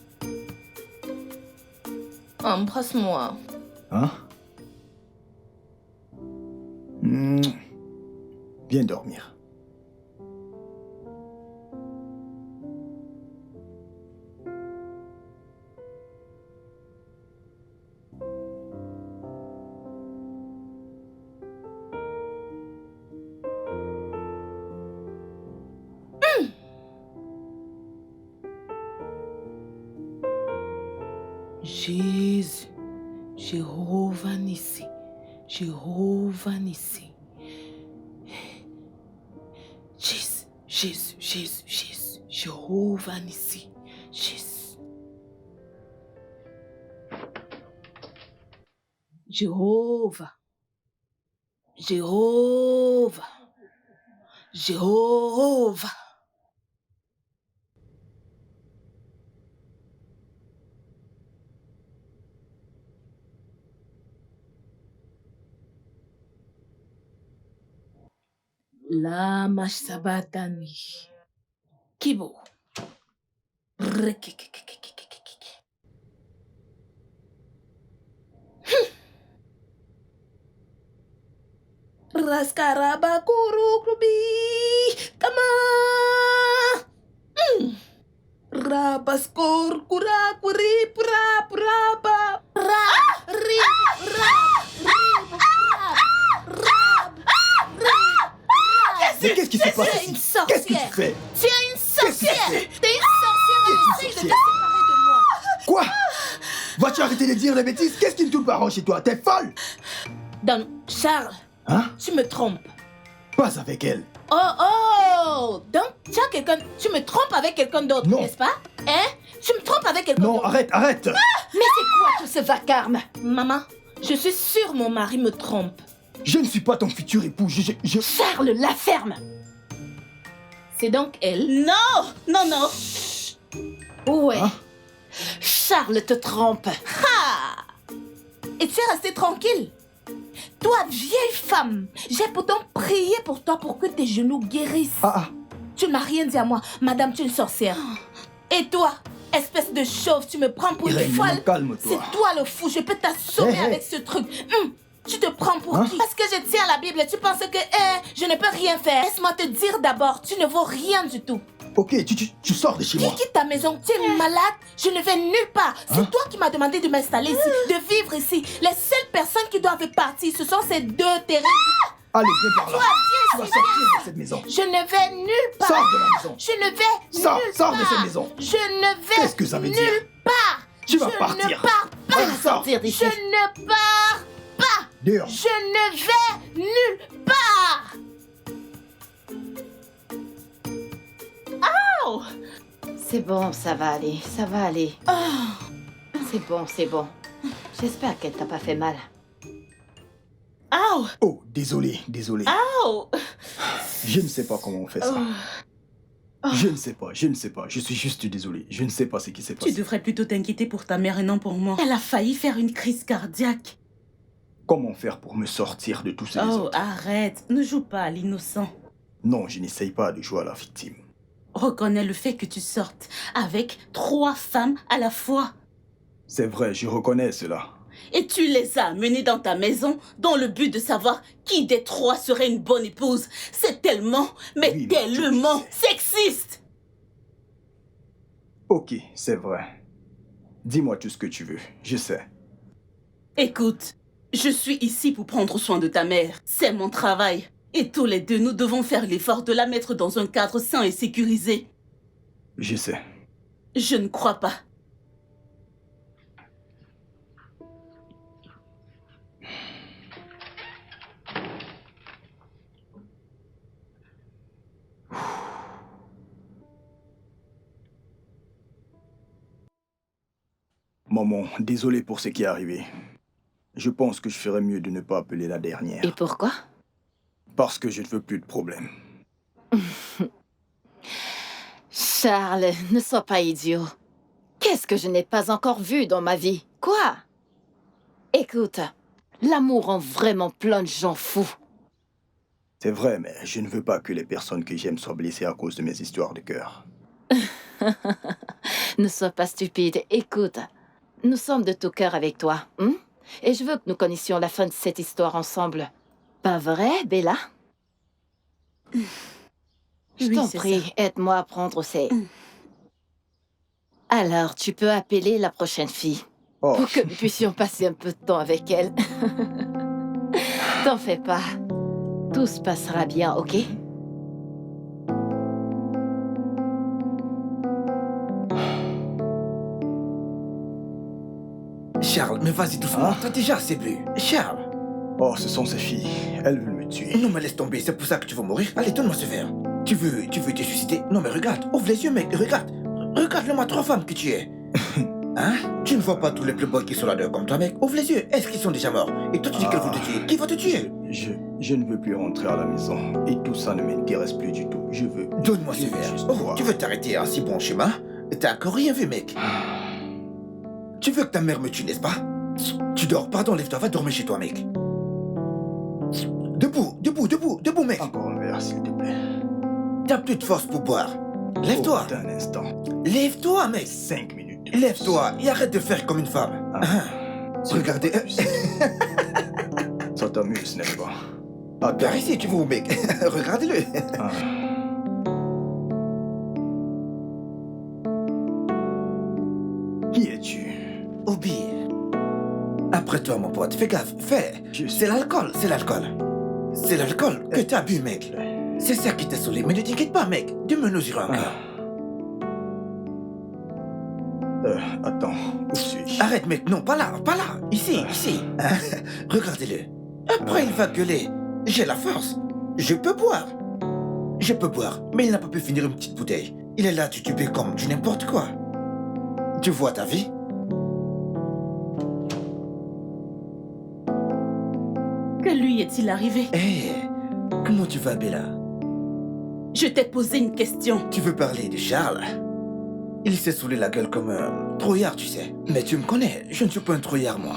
Viens dormir. Jésus, Jéhovah Nissi, Jéhovah Nissi. Jésus, Jésus, Jésus, Jésus, Jéhovah Nissi, Jésus. Jéhovah, Jéhovah, Jéhovah. Lama Sabatani. Kibo. Rekekekekekekeke. Raskaraba kurukrubi. Kama. Rabaskor kurakuri prapa. Ra. Ri. Ra. Mais qu'est-ce qui se passe C'est une ici? Qu'est-ce que tu sorcière. fais? Tu es une sorcière. Qu'est-ce que c'est? T'es une sorcière. Qui est une Essaye de te sorcière? séparer de moi. Quoi? Vas-tu arrêter de dire des bêtises? Qu'est-ce qui ne tourne pas rond chez toi? T'es folle? Donc, Charles, Hein? tu me trompes. Pas avec elle. Oh, donc tu as quelqu'un, tu me trompes avec quelqu'un d'autre, Non. n'est-ce pas? Hein? Tu me trompes avec quelqu'un Non, d'autre. arrête, arrête! Mais c'est quoi tout ce vacarme? Maman, je suis sûre mon mari me trompe. Je ne suis pas ton futur époux, Charles, la ferme! C'est donc elle. Non, non, non. Ouais. Hein? Charles te trompe. Et tu es restée tranquille. Toi, vieille femme, j'ai pourtant prié pour toi pour que tes genoux guérissent. Ah, Tu ne m'as rien dit à moi. Madame, tu es une sorcière. Et toi, espèce de chauve, tu me prends pour Irène, une folle. non, calme-toi. C'est toi le fou, je peux t'assommer Hey, hey. avec ce truc. Tu te prends pour Hein? qui? Parce que je tiens la Bible et tu penses que je ne peux rien faire. Laisse-moi te dire d'abord, tu ne vaux rien du tout. Ok, tu sors de chez moi. Quitte ta maison, tu es malade, je ne vais nulle part. C'est Hein? toi qui m'as demandé de m'installer ici, de vivre ici. Les seules personnes qui doivent partir, ce sont ces deux terribles. Allez, viens par là. Toi, Tu viens vas ici, sortir de cette maison. je ne vais nulle part. Sors de ma maison. Je ne vais Sors, nulle sors part. de cette maison. Je ne vais Qu'est-ce que ça veut dire? nulle part. Tu vas je partir. ne pars pas. Allez, sors. Sortir d'ici. Je ne pars pas. Dehors. Je ne vais nulle part. C'est bon, ça va aller, ça va aller. C'est bon, c'est bon. J'espère qu'elle t'a pas fait mal. Aouh. Oh, désolé, désolé. Aouh. Je ne sais pas comment on fait ça. Je ne sais pas, je ne sais pas. Je suis juste désolé. Je ne sais pas ce qui s'est Tu passé. devrais plutôt t'inquiéter pour ta mère et non pour moi. Elle a failli faire une crise cardiaque. Comment faire pour me sortir de tous ces Oh, autres? arrête. Ne joue pas à l'innocent. Non, je n'essaye pas de jouer à la victime. Reconnais le fait que tu sortes avec 3 femmes à la fois. C'est vrai, je reconnais cela. Et tu les as amenées dans ta maison dans le but de savoir qui des 3 serait une bonne épouse. C'est tellement, mais Oui, mais tellement tu sais. sexiste. Ok, c'est vrai. Dis-moi tout ce que tu veux, je sais. Écoute, je suis ici pour prendre soin de ta mère. C'est mon travail. Et tous les deux, nous devons faire l'effort de la mettre dans un cadre sain et sécurisé. Je sais. Je ne crois pas. Maman, désolé pour ce qui est arrivé. Je pense que je ferais mieux de ne pas appeler la dernière. Et pourquoi? Parce que je ne veux plus de problème. Charles, ne sois pas idiot. Qu'est-ce que je n'ai pas encore vu dans ma vie? Quoi? Écoute, l'amour rend vraiment plein de gens fous. C'est vrai, mais je ne veux pas que les personnes que j'aime soient blessées à cause de mes histoires de cœur. Ne sois pas stupide. Écoute, nous sommes de tout cœur avec toi. Et je veux que nous connaissions la fin de cette histoire ensemble. Pas vrai, Bella? Je Oui, t'en c'est prie, ça. aide-moi à prendre ces... Alors, tu peux appeler la prochaine fille Oh, pour que nous puissions passer un peu de temps avec elle. T'en fais pas. Tout se passera bien, ok? Charles, mais vas-y doucement, Hein? t'as déjà assez bu. Charles. oh, ce sont ces filles. Elles veulent me tuer. Non mais laisse tomber, c'est pour ça que tu vas mourir. Allez, donne-moi ce verre. Tu veux te suicider? Non mais regarde, ouvre les yeux mec, regarde. Regarde le trois femmes que tu es. Hein? Tu ne vois pas tous les playboys qui sont là-dedans comme toi mec? Ouvre les yeux, est-ce qu'ils sont déjà morts? Et toi tu dis qu'elles vont te tuer. Qui va te tuer? Je ne veux plus rentrer à la maison. Et tout ça ne m'intéresse plus du tout. Je veux... Donne-moi ce je veux verre. juste Oh, boire. tu veux t'arrêter à un si bon chemin? T'as encore rien vu mec. Tu veux que ta mère me tue, n'est-ce pas? Tu dors, pardon, lève-toi, va dormir chez toi mec. Debout mec. Encore un verre, s'il te plaît. T'as plus de force pour boire. Lève-toi. Oh, un instant. Lève-toi mec. 5 minutes. Lève-toi et arrête de faire comme une femme. Regardez. Ça t'amuse, n'est-ce pas? Par Attends. ici, tu vois, mec. Regardez-le. Ah. Qui es-tu? Oublie. Après toi, mon pote, fais gaffe, fais. Je C'est l'alcool. C'est l'alcool que t'as bu, mec. plaît. C'est ça qui t'a saoulé. Mais ne t'inquiète pas, mec. Deux mesures encore. Attends, où suis-je? Arrête, mec. Non, pas là. Ici. Regardez-le. Après, il va gueuler. J'ai la force. Je peux boire. Mais il n'a pas pu finir une petite bouteille. Il est là, titubé comme du n'importe quoi. Tu vois ta vie? Que lui est-il arrivé? Hé, comment tu vas, Bella? Je t'ai posé une question. Tu veux parler de Charles? Il s'est saoulé la gueule comme un trouillard, tu sais. Mais tu me connais, je ne suis pas un trouillard, moi.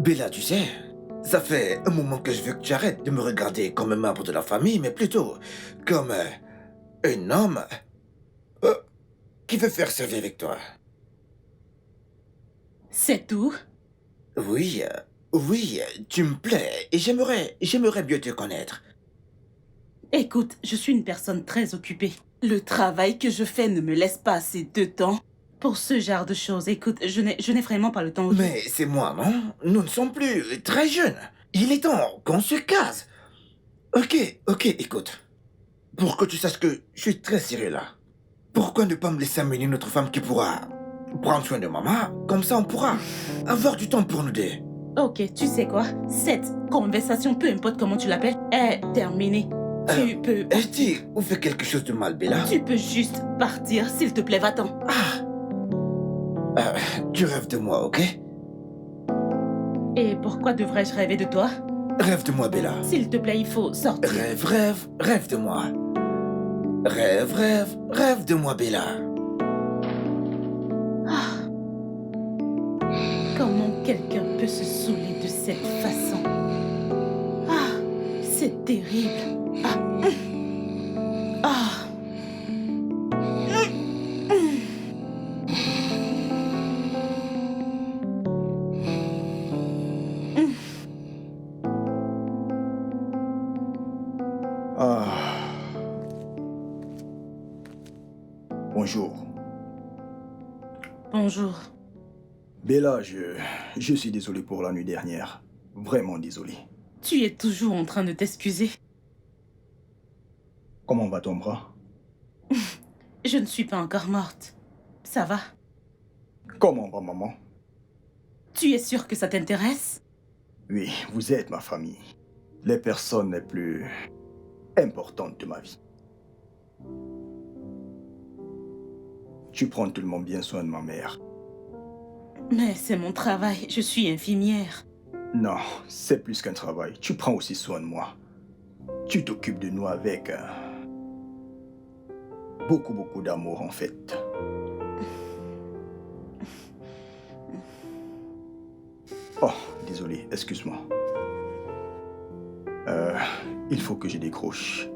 Bella, tu sais, ça fait un moment que je veux que tu arrêtes de me regarder comme un membre de la famille, mais plutôt comme un homme qui veut faire servir avec toi. C'est tout? Oui, tu me plais et j'aimerais mieux te connaître. Écoute, je suis une personne très occupée. Le travail que je fais ne me laisse pas assez de temps pour ce genre de choses. Écoute, je n'ai vraiment pas le temps. Mais c'est moi, non? Nous ne sommes plus très jeunes. Il est temps qu'on se case. Ok, écoute. Pour que tu saches que je suis très sérieux là. Pourquoi ne pas me laisser amener une autre femme qui pourra prendre soin de maman? Comme ça, on pourra avoir du temps pour nous deux. Ok, tu sais quoi? Cette conversation, peu importe comment tu l'appelles, est terminée. Tu peux... Est-ce que ou fait quelque chose de mal, Bella? Tu peux juste partir, s'il te plaît, va-t'en. Tu rêves de moi, ok? Et pourquoi devrais-je rêver de toi? Rêve de moi, Bella. S'il te plaît, il faut sortir. Rêve de moi. Rêve de moi, Bella. Comment quelqu'un peut se saouler de cette façon? C'est terrible. Bonjour. Bonjour. Bella, je suis désolé pour la nuit dernière. Vraiment désolé. Tu es toujours en train de t'excuser. Comment va ton bras? Je ne suis pas encore morte. Ça va? Comment va maman? Tu es sûr que ça t'intéresse? Oui, vous êtes ma famille. Les personnes les plus importantes de ma vie. Tu prends tellement bien soin de ma mère. Mais c'est mon travail. Je suis infirmière. Non, c'est plus qu'un travail. Tu prends aussi soin de moi. Tu t'occupes de nous avec beaucoup d'amour en fait. Oh, désolé, excuse-moi. Il faut que je décroche.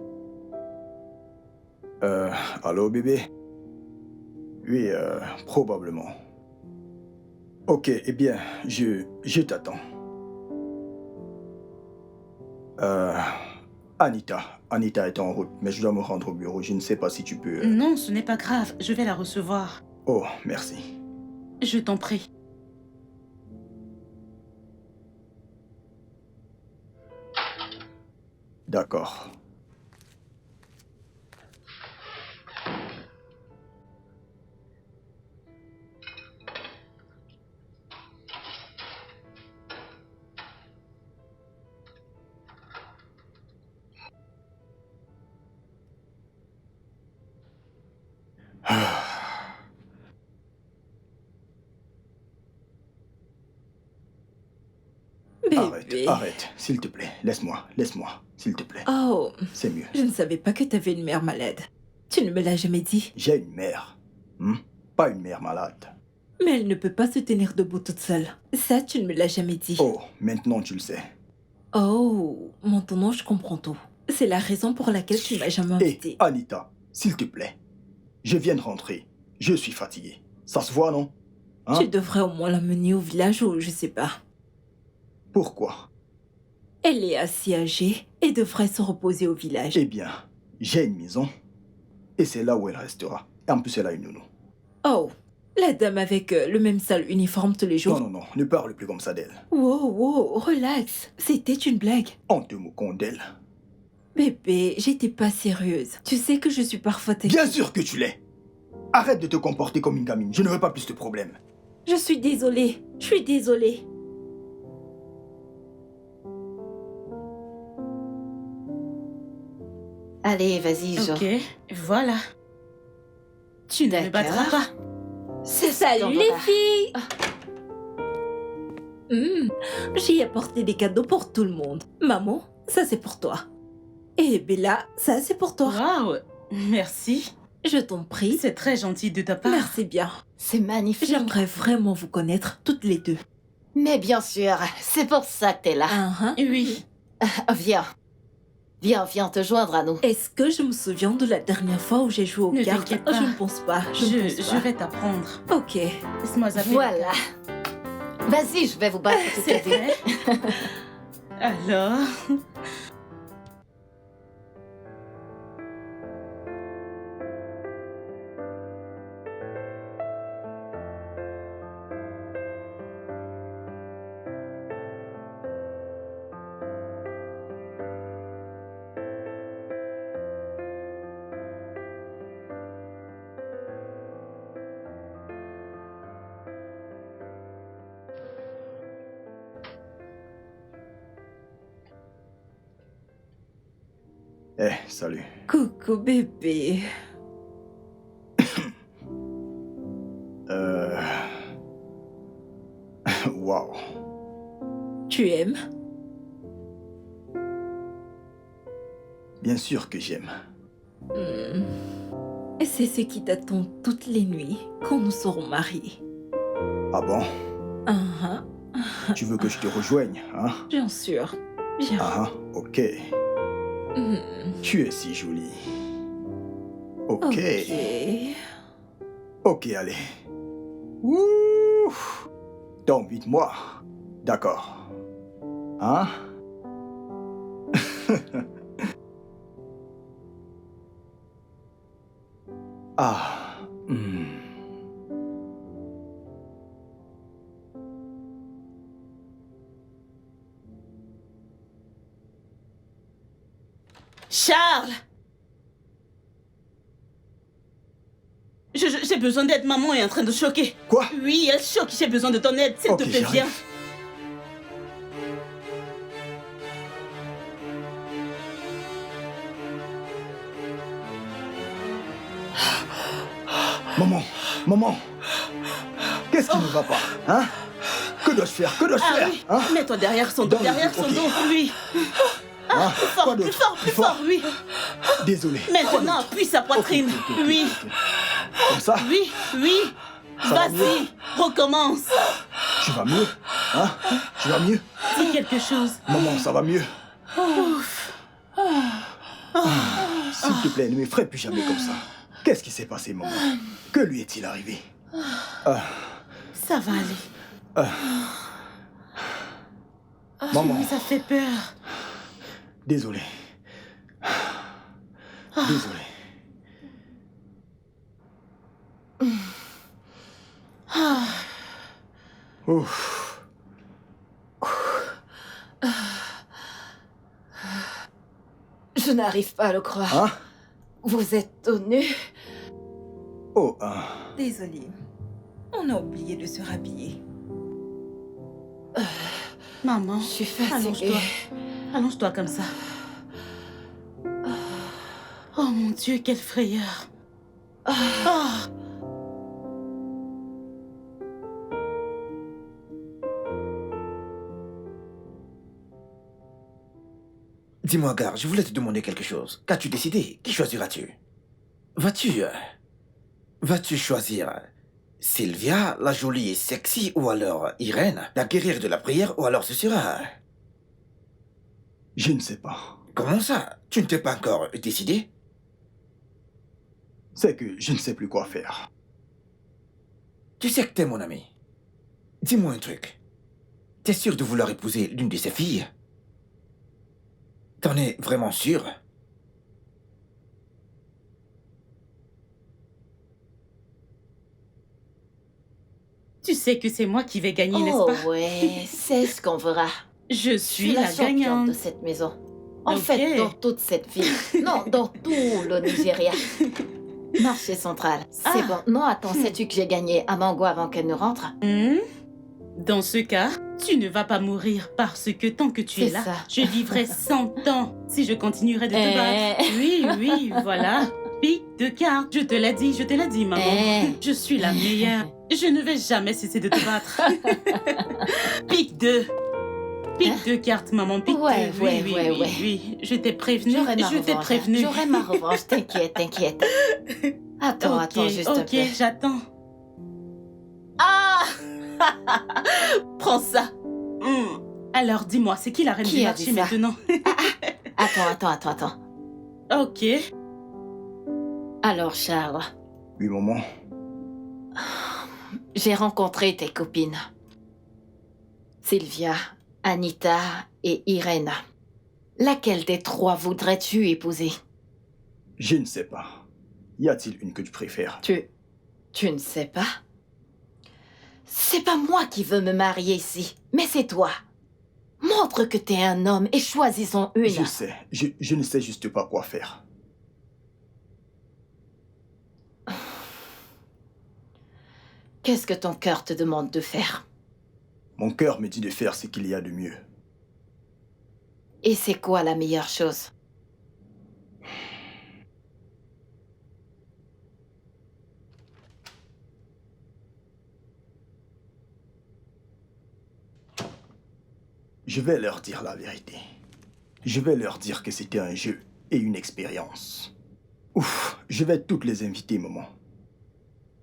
Allô bébé? Oui, probablement. Ok, eh bien, je t'attends. À Anita est en route, mais je dois me rendre au bureau. Je ne sais pas si tu peux... Non, ce n'est pas grave. Je vais la recevoir. Oh, merci. Je t'en prie. D'accord. Bébé. Arrête, s'il te plaît. Laisse-moi, s'il te plaît. Oh, C'est mieux. je ne savais pas que tu avais une mère malade. Tu ne me l'as jamais dit. J'ai une mère. Pas une mère malade. Mais elle ne peut pas se tenir debout toute seule. Ça, tu ne me l'as jamais dit. Oh, maintenant tu le sais. Oh, maintenant je comprends tout. C'est la raison pour laquelle tu ne m'as jamais invité. Hé, Anita, s'il te plaît. Je viens de rentrer. Je suis fatigué. Ça se voit, non? Hein? Tu devrais au moins l'amener au village ou je sais pas. Pourquoi? Elle est assez âgée et devrait se reposer au village. Eh bien, j'ai une maison. Et c'est là où elle restera. Et en plus, elle a une nounou. Oh, la dame avec le même sale uniforme tous les jours. Non, ne parle plus comme ça d'elle. Wow, relax. C'était une blague. On te moquons d'elle. Bébé, j'étais pas sérieuse. Tu sais que je suis parfois... Bien sûr que tu l'es. Arrête de te comporter comme une gamine. Je ne veux pas plus de problèmes. Je suis désolée. Je suis désolée. Allez, vas-y, Jo. Ok, voilà. Tu ne me battras pas. C'est ça qu'on Salut va les faire. filles. J'ai apporté des cadeaux pour tout le monde. Maman, ça c'est pour toi. Et Bella, ça c'est pour toi. Waouh, merci. Je t'en prie. C'est très gentil de ta part. Merci bien. C'est magnifique. J'aimerais vraiment vous connaître toutes les deux. Mais bien sûr, c'est pour ça que t'es là. Oui. Viens. Viens te joindre à nous. Est-ce que je me souviens de la dernière fois où j'ai joué aux Ne cartes? t'inquiète Oh, pas. je ne pense pas. Je ne pense Je pas. vais t'apprendre. Ok. Laisse-moi zapper. Voilà. Vas-y, je vais vous battre toutes les C'est deux. vrai. Alors... Salut. Coucou bébé. Waouh. Tu aimes? Bien sûr que j'aime. Et c'est ce qui t'attend toutes les nuits quand nous serons mariés. Ah bon? Tu veux que je te rejoigne, hein? Bien sûr. Bien. Ok. Tu es si jolie. Ok. Ok, allez. Ouh! T'as envie de moi? D'accord. Hein? Charles! J'ai besoin d'aide, maman est en train de choquer. Quoi? Oui, elle choque, j'ai besoin de ton aide, s'il te plaît, j'arrive. viens. Maman! Qu'est-ce qui ne va pas, hein? Que dois-je faire? Que dois-je faire? Oui, Hein? mets-toi derrière son dos, Dans le derrière dos, son ok. dos, oui. Hein? Plus Quoi fort, plus d'autre? fort, plus fort, oui. Désolé. Maintenant, appuie sa poitrine, Ok. oui. Comme ça? Oui, oui. Ça va mieux? Vas-y, recommence. Tu vas mieux? Hein? Tu vas mieux? Dis quelque chose. Maman, ça va mieux? S'il te plaît, ne me ferai plus jamais comme ça. Qu'est-ce qui s'est passé, maman? Que lui est-il arrivé? Ça va aller. Maman, Ça fait peur. désolé. Désolé. Ouf. Je n'arrive pas à le croire. Hein? Vous êtes tout nu. Oh, Désolée. On a oublié de se rhabiller. Maman, Je suis fatiguée. allonge-toi. Allonge-toi comme ça. Oh mon Dieu, quelle frayeur. Ah. Dis-moi, Gar, je voulais te demander quelque chose. Qu'as-tu décidé? Qui choisiras-tu? Vas-tu choisir Sylvia, la jolie et sexy, ou alors Irène, la guerrière de la prière, ou alors ce sera... je ne sais pas. Comment ça? Tu ne t'es pas encore décidé? C'est que je ne sais plus quoi faire. Tu sais que t'es mon ami. Dis-moi un truc. T'es sûr de vouloir épouser l'une de ces filles? T'en es vraiment sûr? Tu sais que c'est moi qui vais gagner, n'est-ce Oh pas? ouais, c'est ce qu'on verra. Je Je suis suis la la championne gagnante. de cette maison. En Ok. fait, dans toute cette ville. Non, dans tout le Nigeria. Marché central. C'est Ah. bon. Non, attends, sais-tu que j'ai gagné à Mango avant qu'elle ne rentre? Dans ce cas, tu ne vas pas mourir parce que tant que tu es C'est là, ça. je vivrai 100 ans si je continuerai de te battre. Oui, voilà. Pique de cartes, je te l'ai dit, maman. Je suis la meilleure. Je ne vais jamais cesser de te battre. Pique de cartes, maman, pique Ouais, de. ouais, Oui, ouais, oui, ouais. oui. Je t'ai prévenu, J'aurai ma je t'ai revanche. prévenu. J'aurai ma revanche. T'inquiète, t'inquiète. Attends, attends, juste un peu. Ok, j'attends. Ah Prends ça. Alors, dis-moi, c'est qui la reine Qui du a marché dit ça? maintenant? Attends. Ok. Alors, Charles, Oui, maman. j'ai rencontré tes copines. Sylvia, Anita et Irène. Laquelle des trois voudrais-tu épouser? Je ne sais pas. Y a-t-il une que tu préfères? Tu ne sais pas? C'est pas moi qui veux me marier ici, mais c'est toi. Montre que t'es un homme et choisis-en une. Je sais. Je ne sais juste pas quoi faire. Qu'est-ce que ton cœur te demande de faire? Mon cœur me dit de faire ce qu'il y a de mieux. Et c'est quoi la meilleure chose? Je vais leur dire la vérité. Je vais leur dire que c'était un jeu et une expérience. Ouf, je vais toutes les inviter, maman.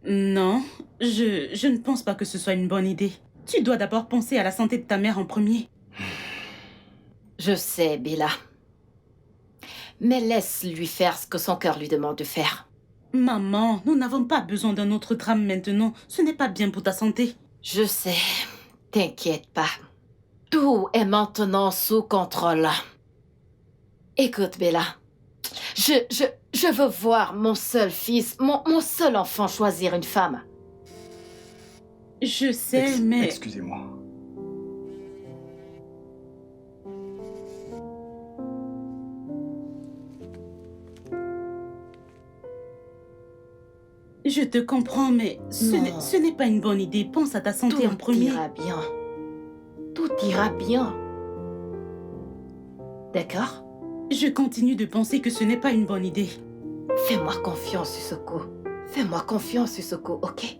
Non, je ne pense pas que ce soit une bonne idée. Tu dois d'abord penser à la santé de ta mère en premier. Je sais, Bella. Mais laisse-lui faire ce que son cœur lui demande de faire. Maman, nous n'avons pas besoin d'un autre drame maintenant. Ce n'est pas bien pour ta santé. Je sais. T'inquiète pas. Tout est maintenant sous contrôle. Écoute, Bella. Je veux voir mon seul fils, mon seul enfant choisir une femme. Je sais, mais... Excusez-moi. Je te comprends, mais Non. ce n'est pas une bonne idée. Pense à ta santé en Tout premier. ira bien. Tout ira bien. D'accord? Je continue de penser que ce n'est pas une bonne idée. Fais-moi confiance, Susoko. Fais-moi confiance, Susoko, ok?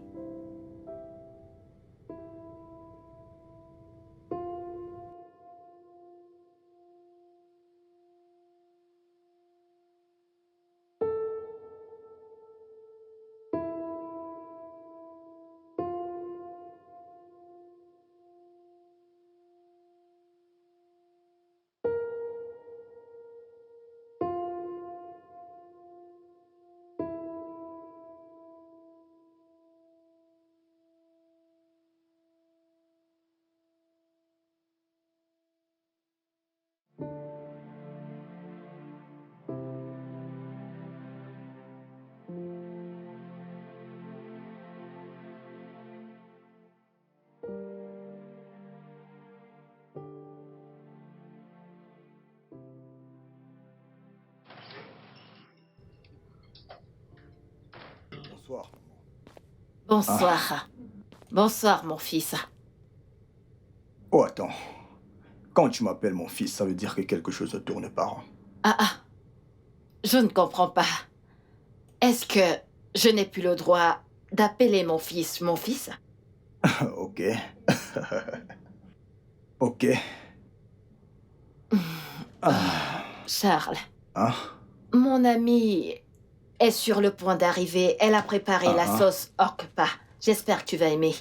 Bonsoir. Bonsoir. Bonsoir, mon fils. Oh, attends. Quand tu m'appelles mon fils, ça veut dire que quelque chose ne tourne pas rond. Ah, je ne comprends pas. Est-ce que je n'ai plus le droit d'appeler mon fils mon fils? Ok. Ok. Charles, Hein? mon amie est sur le point d'arriver. Elle a préparé la sauce okpa. J'espère que tu vas aimer.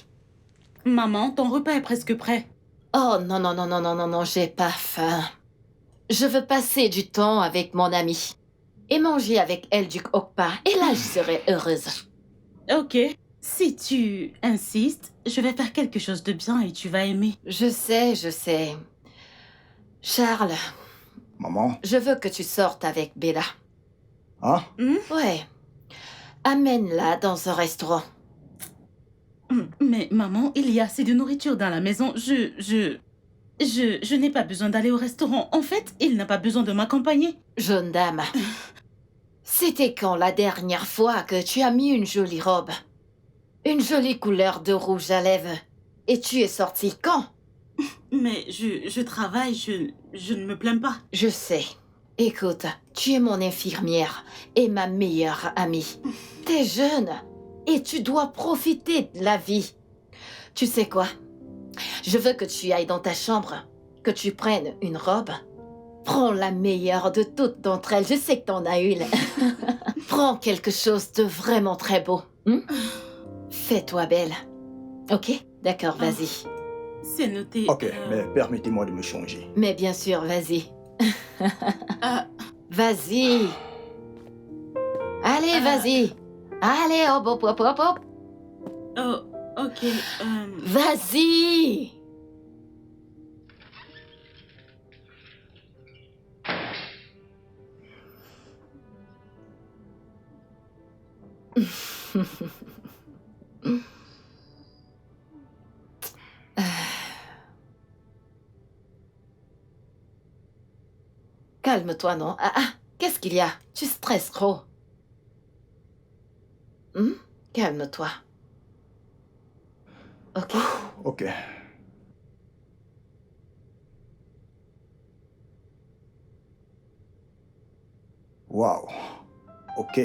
Maman, ton repas est presque prêt. Oh non, non, non, non, non, non, non, j'ai pas faim. Je veux passer du temps avec mon amie et manger avec elle du okpa. Et là, je serai heureuse. Ok. Si tu insistes, je vais faire quelque chose de bien et tu vas aimer. Je sais, je sais. Charles, Maman? je veux que tu sortes avec Bella. Hein? Ouais. Amène-la dans un restaurant. Mais maman, il y a assez de nourriture dans la maison. Je n'ai pas besoin d'aller au restaurant. En fait, il n'a pas besoin de m'accompagner. Jeune dame, c'était quand la dernière fois que tu as mis une jolie robe? Une jolie couleur de rouge à lèvres. Et tu es sortie quand? Mais je travaille, je ne me plains pas. Je sais. Écoute, tu es mon infirmière et ma meilleure amie. T'es jeune et tu dois profiter de la vie. Tu sais quoi? Je veux que tu ailles dans ta chambre, que tu prennes une robe. Prends la meilleure de toutes d'entre elles. Je sais que t'en as une. Prends quelque chose de vraiment très beau. Fais-toi belle. Ok? D'accord, vas-y. C'est noté. Ok, mais permettez-moi de me changer. Mais bien sûr, vas-y. Vas-y. Allez, vas-y. Allez, hop, hop, hop, hop, hop. Oh, ok. Vas-y. Calme-toi, non? Qu'est-ce qu'il y a? Tu stresses trop. Calme-toi. Ok? Ok. Wow. Ok.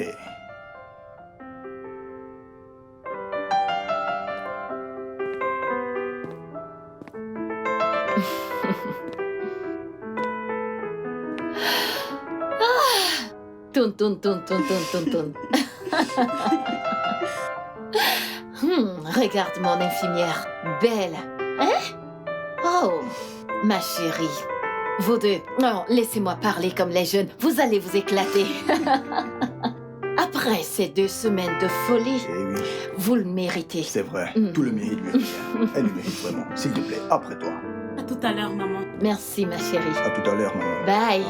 Tourne, tourne, tourne, tourne, tourne, tourne, tourne. Regarde mon infirmière. Belle. Hein? Oh, ma chérie. Vous deux. Non, laissez-moi parler comme les jeunes. Vous allez vous éclater. Après ces 2 semaines de folie, Eh oui, vous le méritez. c'est vrai. Tout le mérite lui revient. Elle le mérite vraiment. S'il te plaît, après toi. À tout à l'heure, maman. Merci, ma chérie. À tout à l'heure, maman. Bye.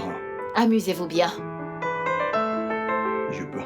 Amusez-vous bien. Je peux.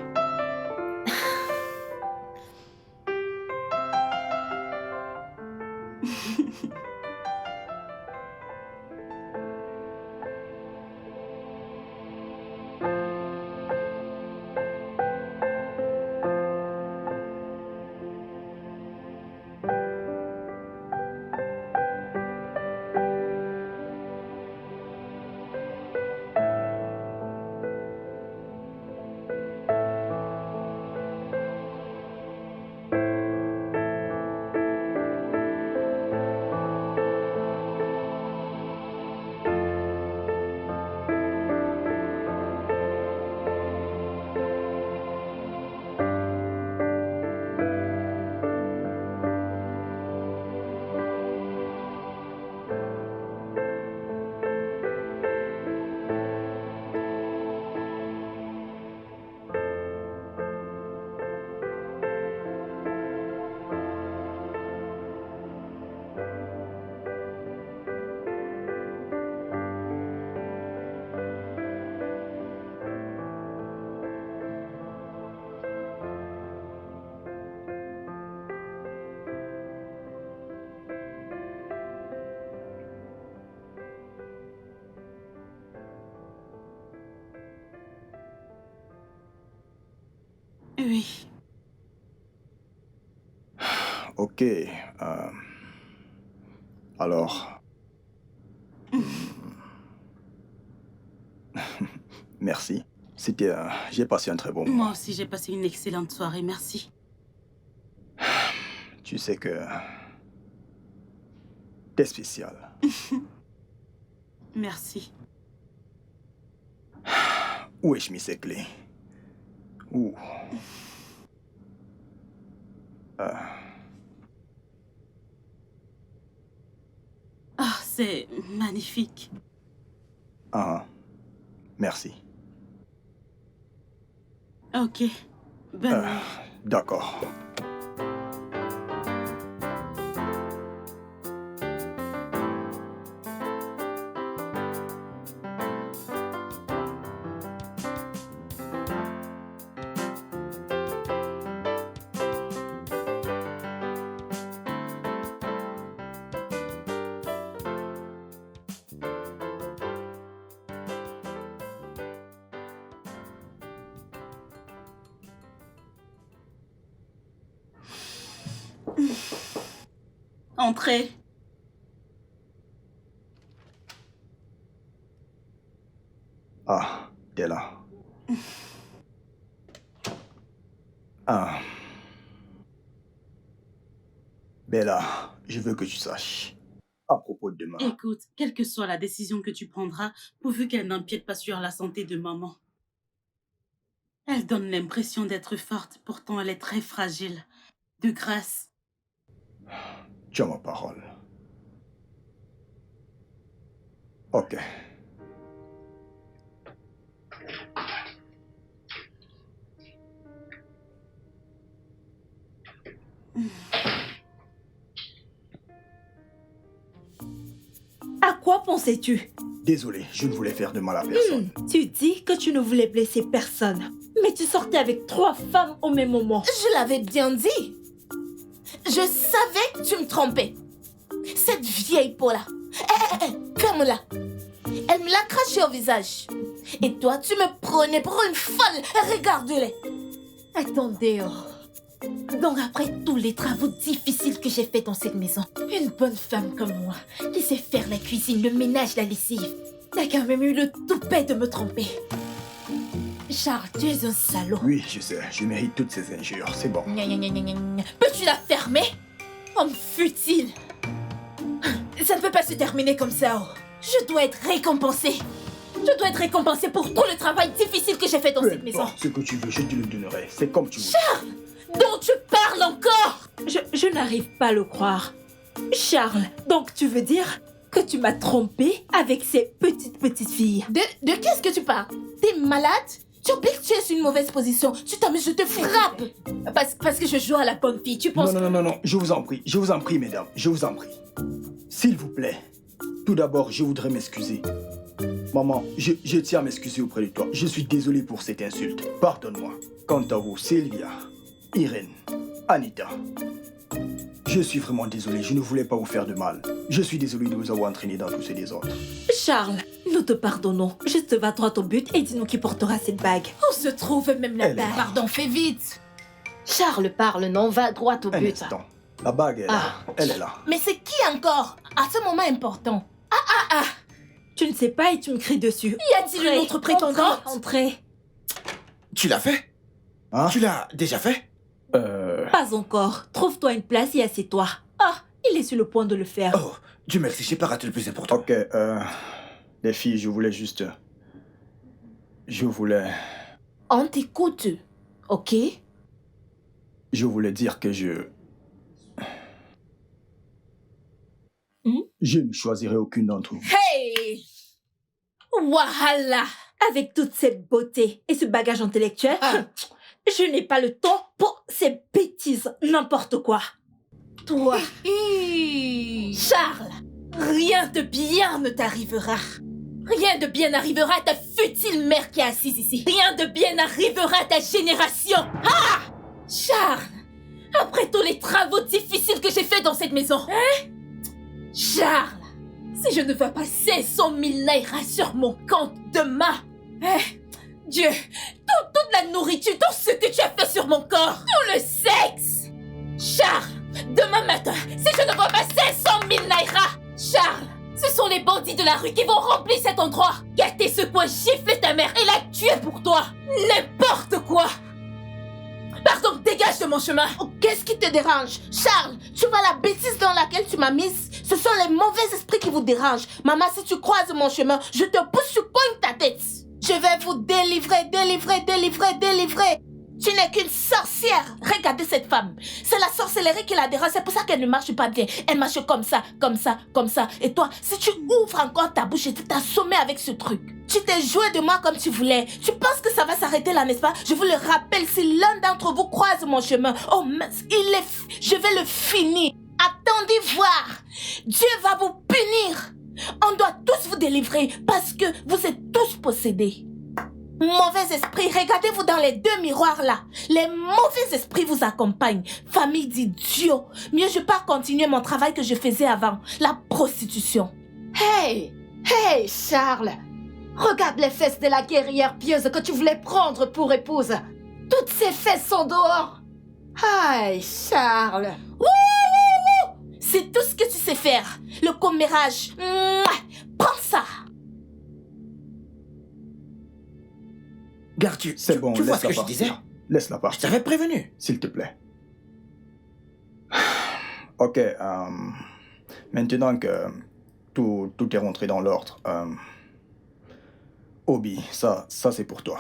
Oui. Ok. Alors... Merci. C'était... j'ai passé un très bon moment. Moi aussi, j'ai passé une excellente soirée, merci. Tu sais que... T'es spécial. Merci. Où ai-je mis ces clés? Où? Ah, c'est magnifique. Ah, merci. Ok. Bonne nuit. D'accord. Entrez. Ah, t'es là. Ah. Bella, je veux que tu saches. À propos de demain. Écoute, quelle que soit la décision que tu prendras, pourvu qu'elle n'empiète pas sur la santé de maman. Elle donne l'impression d'être forte, pourtant elle est très fragile. De grâce. Tu as ma parole. Ok. À quoi pensais-tu? Désolé, je ne voulais faire de mal à personne. Tu dis que tu ne voulais blesser personne. Mais tu sortais avec 3 femmes au même moment. Je l'avais bien dit. Je savais que tu me trompais. Cette vieille peau-là. Ferme-la. Elle me l'a craché au visage. Et toi, tu me prenais pour une folle. Regarde-les. Attendez, donc après tous les travaux difficiles que j'ai faits dans cette maison, une bonne femme comme moi, qui sait faire la cuisine, le ménage, la lessive, t'as quand même eu le toupet de me tromper. Charles, tu es un salaud. Oui, je sais, je mérite toutes ces injures, c'est bon. Peux-tu la fermer? Homme futile. Ça ne peut pas se terminer comme ça. Je dois être récompensée. Je dois être récompensée pour tout le travail difficile que j'ai fait dans cette maison. Ce que tu veux, je te le donnerai. C'est comme tu veux. Charles, dont tu parles encore? Je n'arrive pas à le croire. Charles, donc tu veux dire que tu m'as trompé avec ces petites filles? De qu'est-ce que tu parles? T'es malade? Tu oublies que tu es sur une mauvaise position. Tu t'amuses, je te frappe. Parce que je joue à la bonne fille, tu penses? Non, je vous en prie, mesdames, je vous en prie. S'il vous plaît, tout d'abord, je voudrais m'excuser. Maman, je tiens à m'excuser auprès de toi. Je suis désolé pour cette insulte. Pardonne-moi. Quant à vous, Sylvia, Irène, Anita, je suis vraiment désolé. Je ne voulais pas vous faire de mal. Je suis désolé de vous avoir entraîné dans tous ces désordres. Charles, nous te pardonnons. Juste va droit au but et dis-nous qui portera cette bague. On se trouve même la bague. Pardon, fais vite. Charles parle, non, va droit au Un but. instant. La bague est là. Elle est là. Mais c'est qui encore? À ce moment important. Tu ne sais pas et tu me cries dessus. Y a-t-il une autre prétendante? Entrez. Tu l'as fait? Hein? Tu l'as déjà fait? Pas encore. Trouve-toi une place et assieds-toi. Ah, il est sur le point de le faire. Oh, Dieu merci, j'ai pas raté le plus important. Ok, les filles, je voulais juste... On t'écoute, ok? Je voulais dire que je ne choisirai aucune d'entre vous. Hey! Wahala! Avec toute cette beauté et ce bagage intellectuel, je n'ai pas le temps pour ces bêtises, n'importe quoi. Toi, Charles, rien de bien ne t'arrivera. Rien de bien n'arrivera à ta futile mère qui est assise ici. Rien de bien n'arrivera à ta génération. Ah! Charles, après tous les travaux difficiles que j'ai faits dans cette maison, Charles, si je ne vois pas 500 000 naira sur mon compte demain, Dieu, toute la nourriture, tout ce que tu as fait sur mon corps, tout le sexe, Charles, Demain matin, si je ne vois pas 500 000 naira, Charles, ce sont les bandits de la rue qui vont remplir cet endroit. Gâter ce coin, gifler ta mère et la tuer pour toi. N'importe quoi. Pardon, dégage de mon chemin. Oh, qu'est-ce qui te dérange? Charles, tu vois la bêtise dans laquelle tu m'as mise? Ce sont les mauvais esprits qui vous dérangent. Maman, si tu croises mon chemin, je te pousse, tu cognes ta tête. Je vais vous délivrer. Tu n'es qu'une sorcière. Regardez cette femme. C'est la sorcellerie qui la dérange. C'est pour ça qu'elle ne marche pas bien. Elle marche comme ça. Et toi, si tu ouvres encore ta bouche, je vais t'assommer avec ce truc. Tu t'es joué de moi comme tu voulais. Tu penses que ça va s'arrêter là, n'est-ce pas? Je vous le rappelle, si l'un d'entre vous croise mon chemin, oh mince, je vais le finir. Attendez voir. Dieu va vous punir. On doit tous vous délivrer parce que vous êtes tous possédés. Mauvais esprit, regardez-vous dans les deux miroirs là. Les mauvais esprits vous accompagnent. Famille d'idiots. Mieux je pars continuer mon travail que je faisais avant. La prostitution. Hey, Charles. Regarde les fesses de la guerrière pieuse que tu voulais prendre pour épouse. Toutes ces fesses sont dehors. Hey, Charles. C'est tout ce que tu sais faire. Le commérage. Prends ça. Gare, C'est bon, tu vois ce que je disais? Laisse-la Je partir. t'avais prévenu. S'il te plaît. Ok, maintenant que tout est rentré dans l'ordre, Obi, ça c'est pour toi.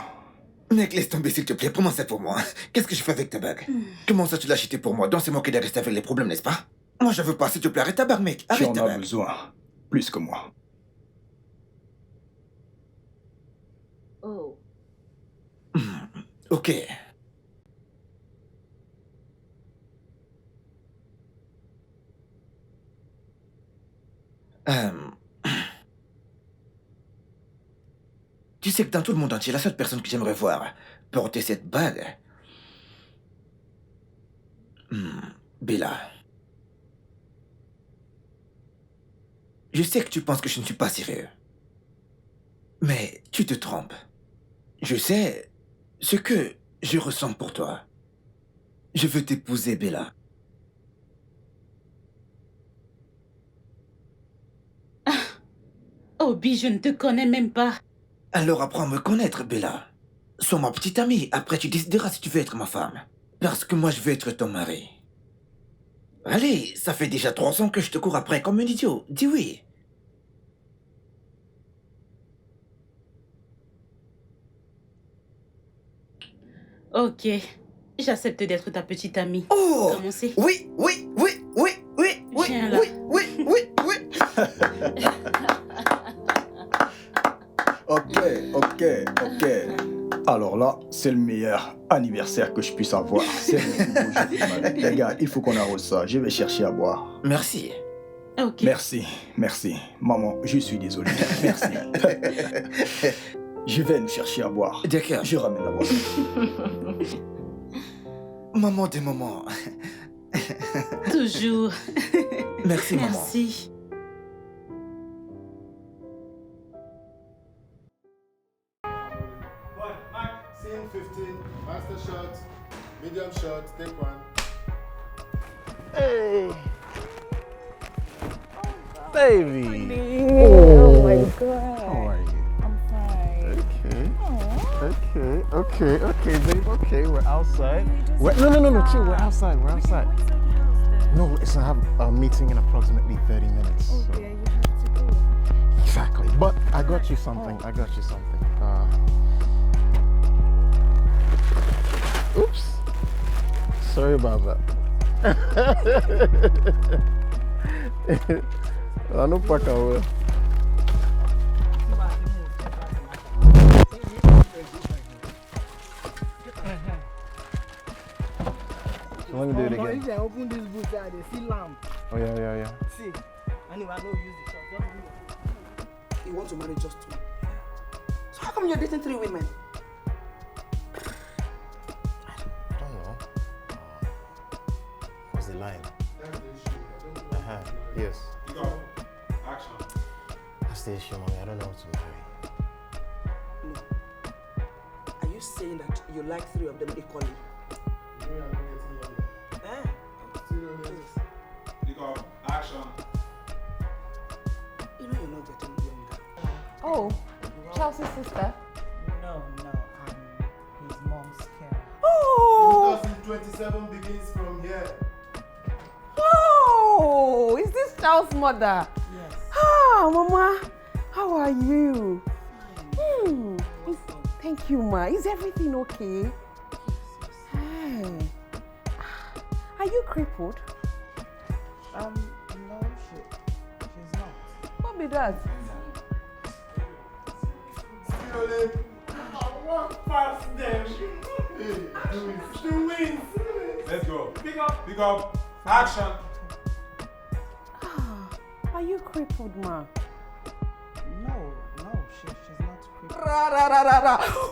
Mec, laisse tomber s'il te plaît, comment c'est pour moi? Qu'est-ce que je fais avec ta bague? Comment ça tu l'as acheté pour moi? Donc c'est moi qui dois rester avec les problèmes, n'est-ce pas? Moi je veux pas, s'il te plaît, arrête ta bague, mec. Tu Arrête en ta as bague. besoin, plus que moi. Oh. Ok. Tu sais que dans tout le monde entier, la seule personne que j'aimerais voir porter cette bague... Bella. Je sais que tu penses que je ne suis pas sérieux. Mais tu te trompes. Je sais ce que je ressens pour toi. Je veux t'épouser, Bella. Obi, je ne te connais même pas. Alors apprends à me connaître, Bella. Sois ma petite amie. Après, tu décideras si tu veux être ma femme. Parce que moi, je veux être ton mari. Allez, ça fait déjà 3 ans que je te cours après comme un idiot. Dis oui. Ok, j'accepte d'être ta petite amie. Oh! Commencez. Oui. Viens là. Oui. Ok. Alors là, c'est le meilleur anniversaire que je puisse avoir. C'est le plus beau jour de ma vie. Les gars, il faut qu'on arrose ça. Je vais chercher à boire. Merci. Ok. Merci. Maman, je suis désolé. Merci. Je vais nous chercher à boire. D'accord. Je ramène la boire. Maman des moments. Toujours. Merci, maman. Merci. Mike, scene 15, master shot, medium shot, take one. Hey, baby. Oh my God. How are you? I'm fine. Okay, babe. Okay, we're outside. No, chill. We're outside. No, listen, I have a meeting in approximately 30 minutes. So. Okay, you have to go. Exactly. But I got you something. Oops. Sorry about that. I know Paka will. So let me do it again. If I open this boot, they see lamp. Oh yeah. See, anyway, I don't use the shop. You want to marry just 2? So how come you're dating 3 women? I don't know. What's the line? Yes. You go. Action. That's the issue, mommy. I don't know what to marry. No. Are you saying that you like 3 of them equally? You know I'm getting younger. Eh? I'm still Pick up. Action. You know you're not getting younger. Oh, Chelsea's sister. No, I'm his mom's carer. Oh! 2027 begins from here. Oh! Is this Charles' mother? Yes. Ah, Mama. How are you? Thank you, Ma. Is everything okay? Hey. Are you crippled? No, she's not. What be that? Walk past them. Hey, the wins. Let's go. Pick up. Action. Are you crippled, Ma? No, she's not crippled.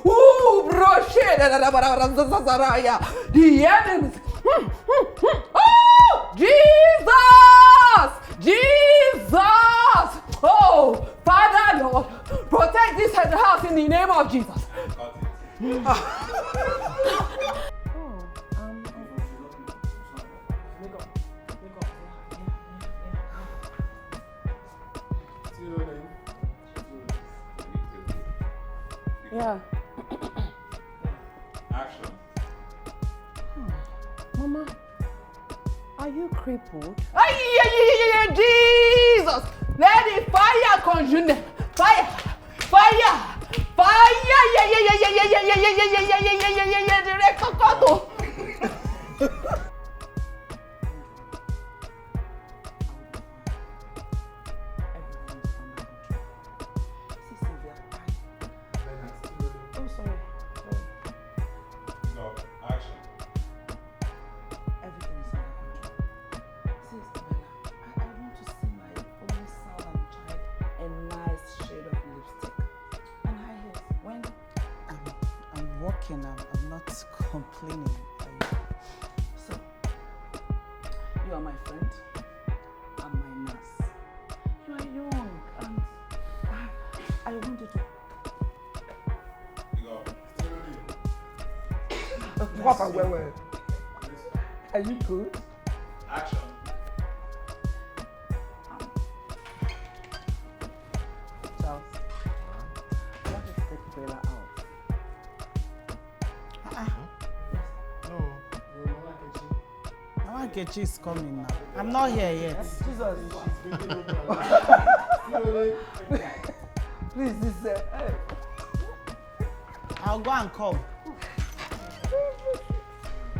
Ooh, bro, shit. The enemies. Oh, Jesus! Oh, Father Lord, protect this house in the name of Jesus. Yeah. Action. Mama, are you crippled? Jesus! Let the fire consume them. Fire! I'm not complaining. So, you are my friend. I'm my nurse. You are young and I want you to... Papa, where? Are you good? Action. Charles, what is take Bella out? Mama Nkechi is coming now. I'm not here yet. Jesus. Please, this hey. I'll go and come.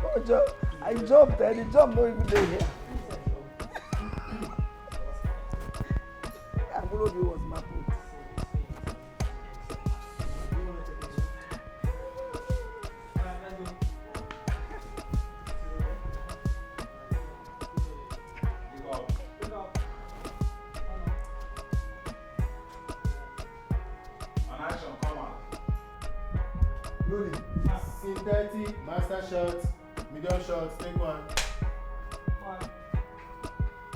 Oh, I jumped and the jump not even there here. I followed you was my foot. Scene 30, master shots, medium shots, take one.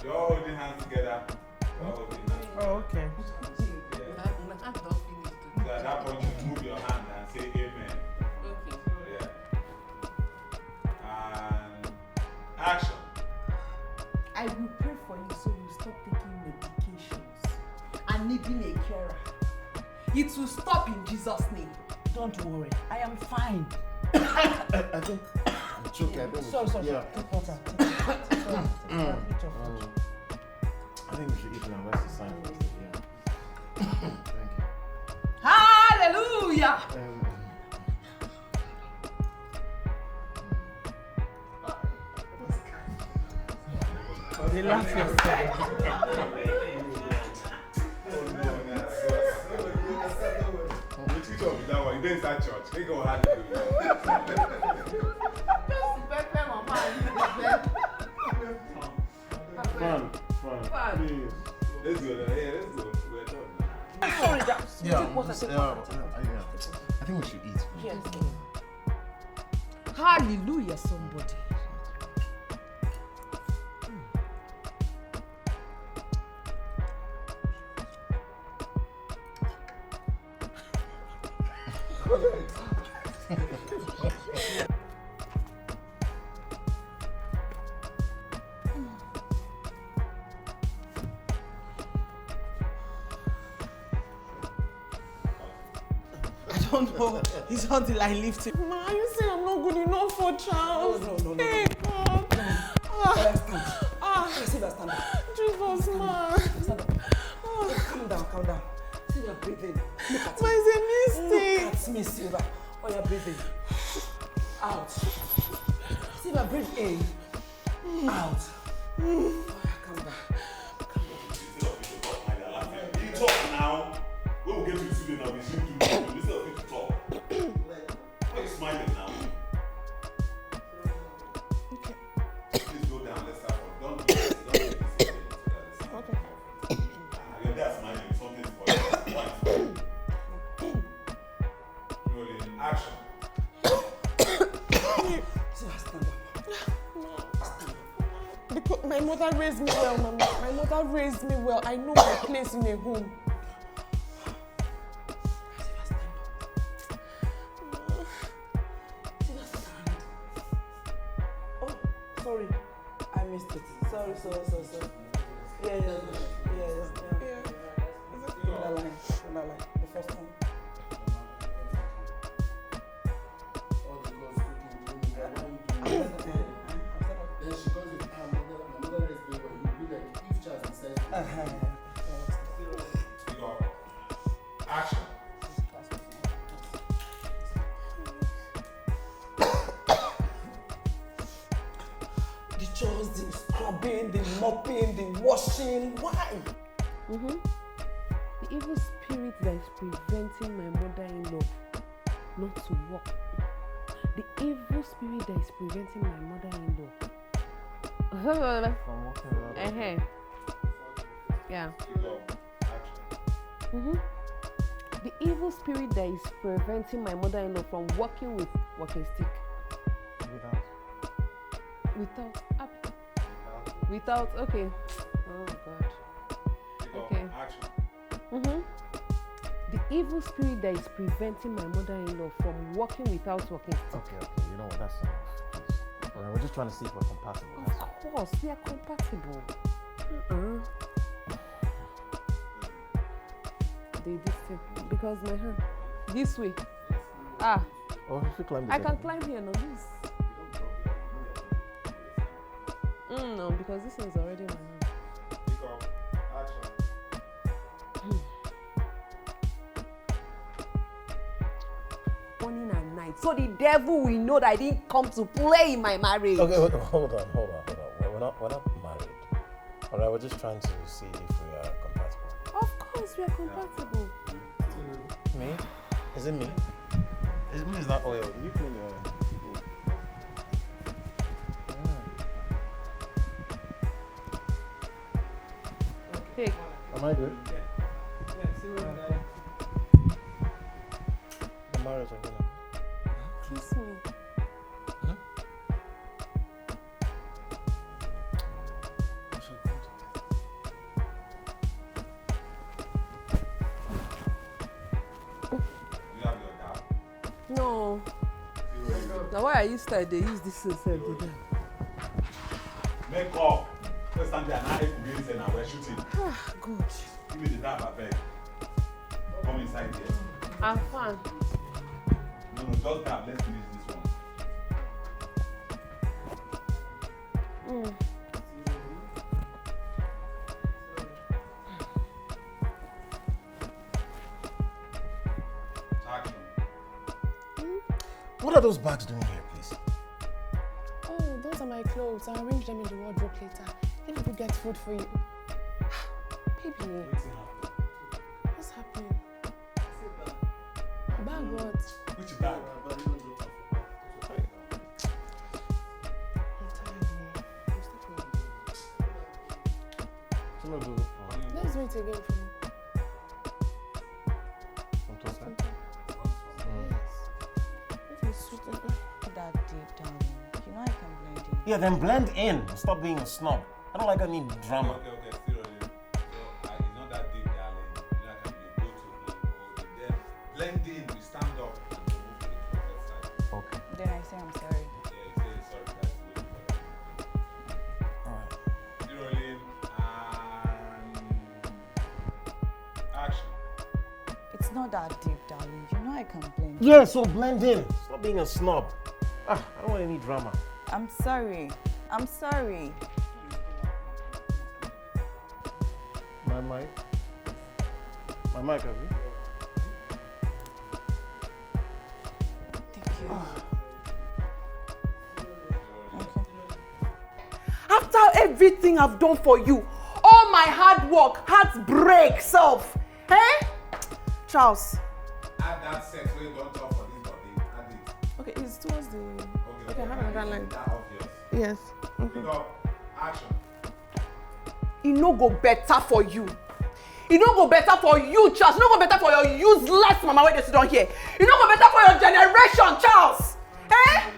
You're holding hands together. Oh, okay. So at that point, you move your hand and say amen. Okay. Yeah. And action. I will pray for you so you stop taking medications and needing a carer. It will stop in Jesus' name. Don't worry. I am fine. I think it's okay. Sorry. Yeah. Take water. I think we should eat now. That's the sign for us. Yeah. Thank you. Hallelujah! They laugh yesterday. That one, you didn't start church. They go hallelujah. Fun. Please. Let's go. Yeah, let's go. We're done. Sorry, Jack. Yeah. I think we should eat. Yes. Hallelujah, somebody. Oh no, it's until I lift him. Ma, you say I'm not good enough for Charles. No. Hey, God. Sit down, stand up. Jesus, ma. Stand up. Calm down. See, you're breathing. Look at Ma, me. it's a mistake. Look at me, Silva. Oh, you're breathing. Out. Silva, breathe in. Out. Oh, calm down. You talk now. When we get to the studio now, we should do this. Instead of you to talk. Why are you smiling now? Okay. Please go down. Let's start from. Don't do this. Okay. Your dad smiling. Something's for you. What? Rolling. Action. Stand up. Because my mother raised me well, Mama. My mother raised me well. I know my place in a home. Oh, sorry. I missed it. Sorry. Yeah. That line. The first one. Then she calls it, my mother raised me well. You'll be like, if Charles decides to You go. Action. The chores, the scrubbing, the mopping, the washing. Why? The evil spirit that is preventing my mother-in-law not to work. The evil spirit that is preventing my mother-in-law. Yeah. You go. Action. The evil spirit that is preventing my mother-in-law from working with walking stick. Without. Okay. Oh God. You go. Okay. Action. The evil spirit that is preventing my mother-in-law from working without walking stick. Okay. You know what? That's enough. Please. Alright, we're just trying to see if we're compatible. Of course, we are compatible. This thing, because my hand. This way. Oh, if you climb I can climb here, no, this. No, because this is already my hand. You go. Action. Morning and night. So the devil will know that I didn't come to play in my marriage. Okay, hold on. We're not married. Alright, we're just trying to see if we are compatible. Of course, we are compatible. Me? Is it me? It's not oil. You clean the oil. Hey. Am I good? The marriage again. Kiss me. No. Now why I used to they use this instead of them. Make up. First time they are not able to we're shooting. Good. Give me the dab, I beg. Come inside here. I'm fine. No, just dab. Let's finish this one. Action. What are those bags doing here, please? Oh, those are my clothes. I'll arrange them in the wardrobe later. Let me go get food for you. Baby, what's happening? Bag what? Which bag? Let's do it again for me. That deep down. You know I can blend in. Yeah, then blend in. Stop being a snob. I don't like any drama. Okay, still rolling. So, it's not that deep, darling. You know, I can go to the then blend in, we stand up, and we move to the prophet side. Okay. Then I say I'm sorry. Yeah, you say sorry, that's the way for it. Alright. Still rolling, and action. It's not that deep, darling. You know I can blend. Yeah, so blend in. Stop being a snob. I don't want any drama. I'm sorry. I'm sorry. My mic, have you? Thank you. After everything I've done for you, all my hard work, heart breaks off. Eh? Charles. Add that sex where you don't talk for this body. Add it. Okay, it's towards the... Okay, I have another line. That obvious. Yes. Pick up. Action. It no go better for you. It no go better for you, Charles. It no go better for your useless mama where they sit down here. It no go better for your generation, Charles. Eh?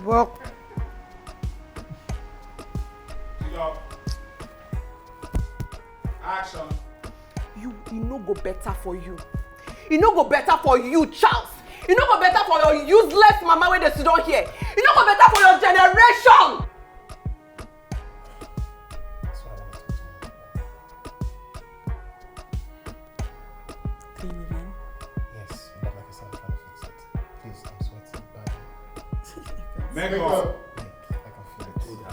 Well, Pick up. Action. It no go better for you. It no go better for you, Charles. It no go better for your useless mama where they sit down here. It no go better for your generation. Yes, but like I said, I'm trying to fix it. Please, I'm sweating badly. Make up. I can feel it.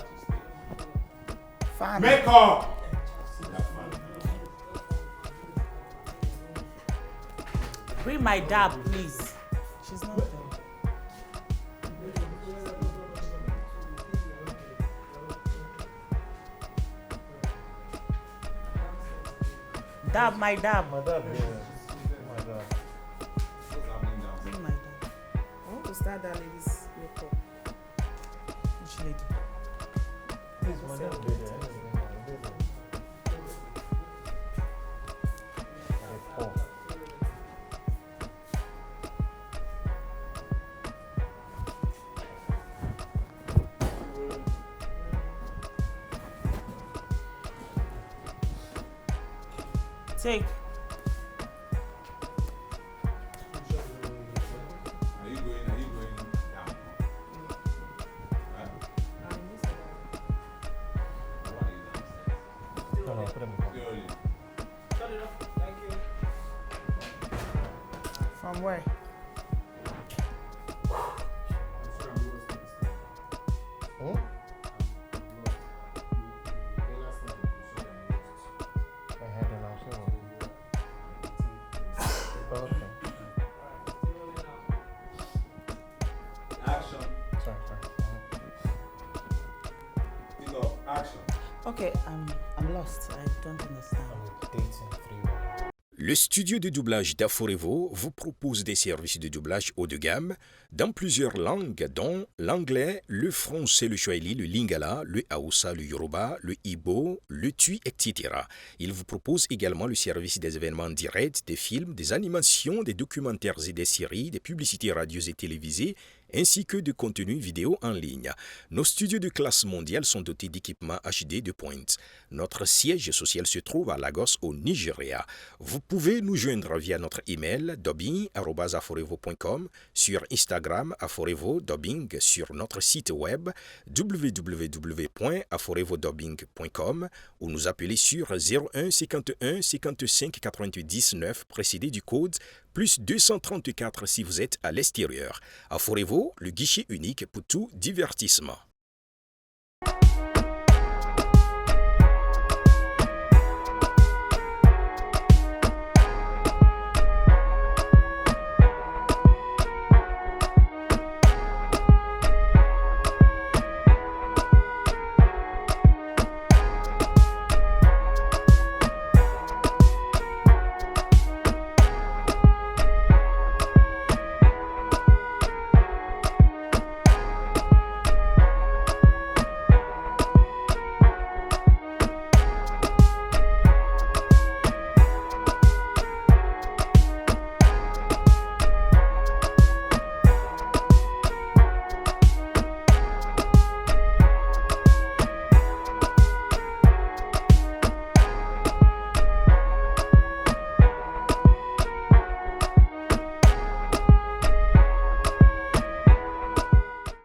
Fine. Make up. Bring my dab, please. She's not there. Dab, my dab. My dad, yeah. My dad. Bring my dab. I want to start that lady's makeup. Which lady? Please, my dad, baby. Take. Are you going down? No, put him in. From where? Hmm? I had an option. Okay. Action. Sorry. Pick up. Action. Okay, I'm lost. I don't understand. Le studio de doublage d'Aforevo vous propose des services de doublage haut de gamme dans plusieurs langues, dont l'anglais, le français, le swahili, le lingala, le hausa, le yoruba, le igbo, le tui, etc. Il vous propose également le service des événements directs, des films, des animations, des documentaires et des séries, des publicités radios et télévisées, ainsi que de contenus vidéo en ligne. Nos studios de classe mondiale sont dotés d'équipements HD de pointe. Notre siège social se trouve à Lagos, au Nigeria. Vous pouvez nous joindre via notre email dubbing@aforevo.com, sur Instagram aforevo-dubbing, sur notre site web www.aforevodubbing.com ou nous appeler sur 01 51 55 88 19 précédé du code plus 234 si vous êtes à l'extérieur. Aforevo, le guichet unique pour tout divertissement.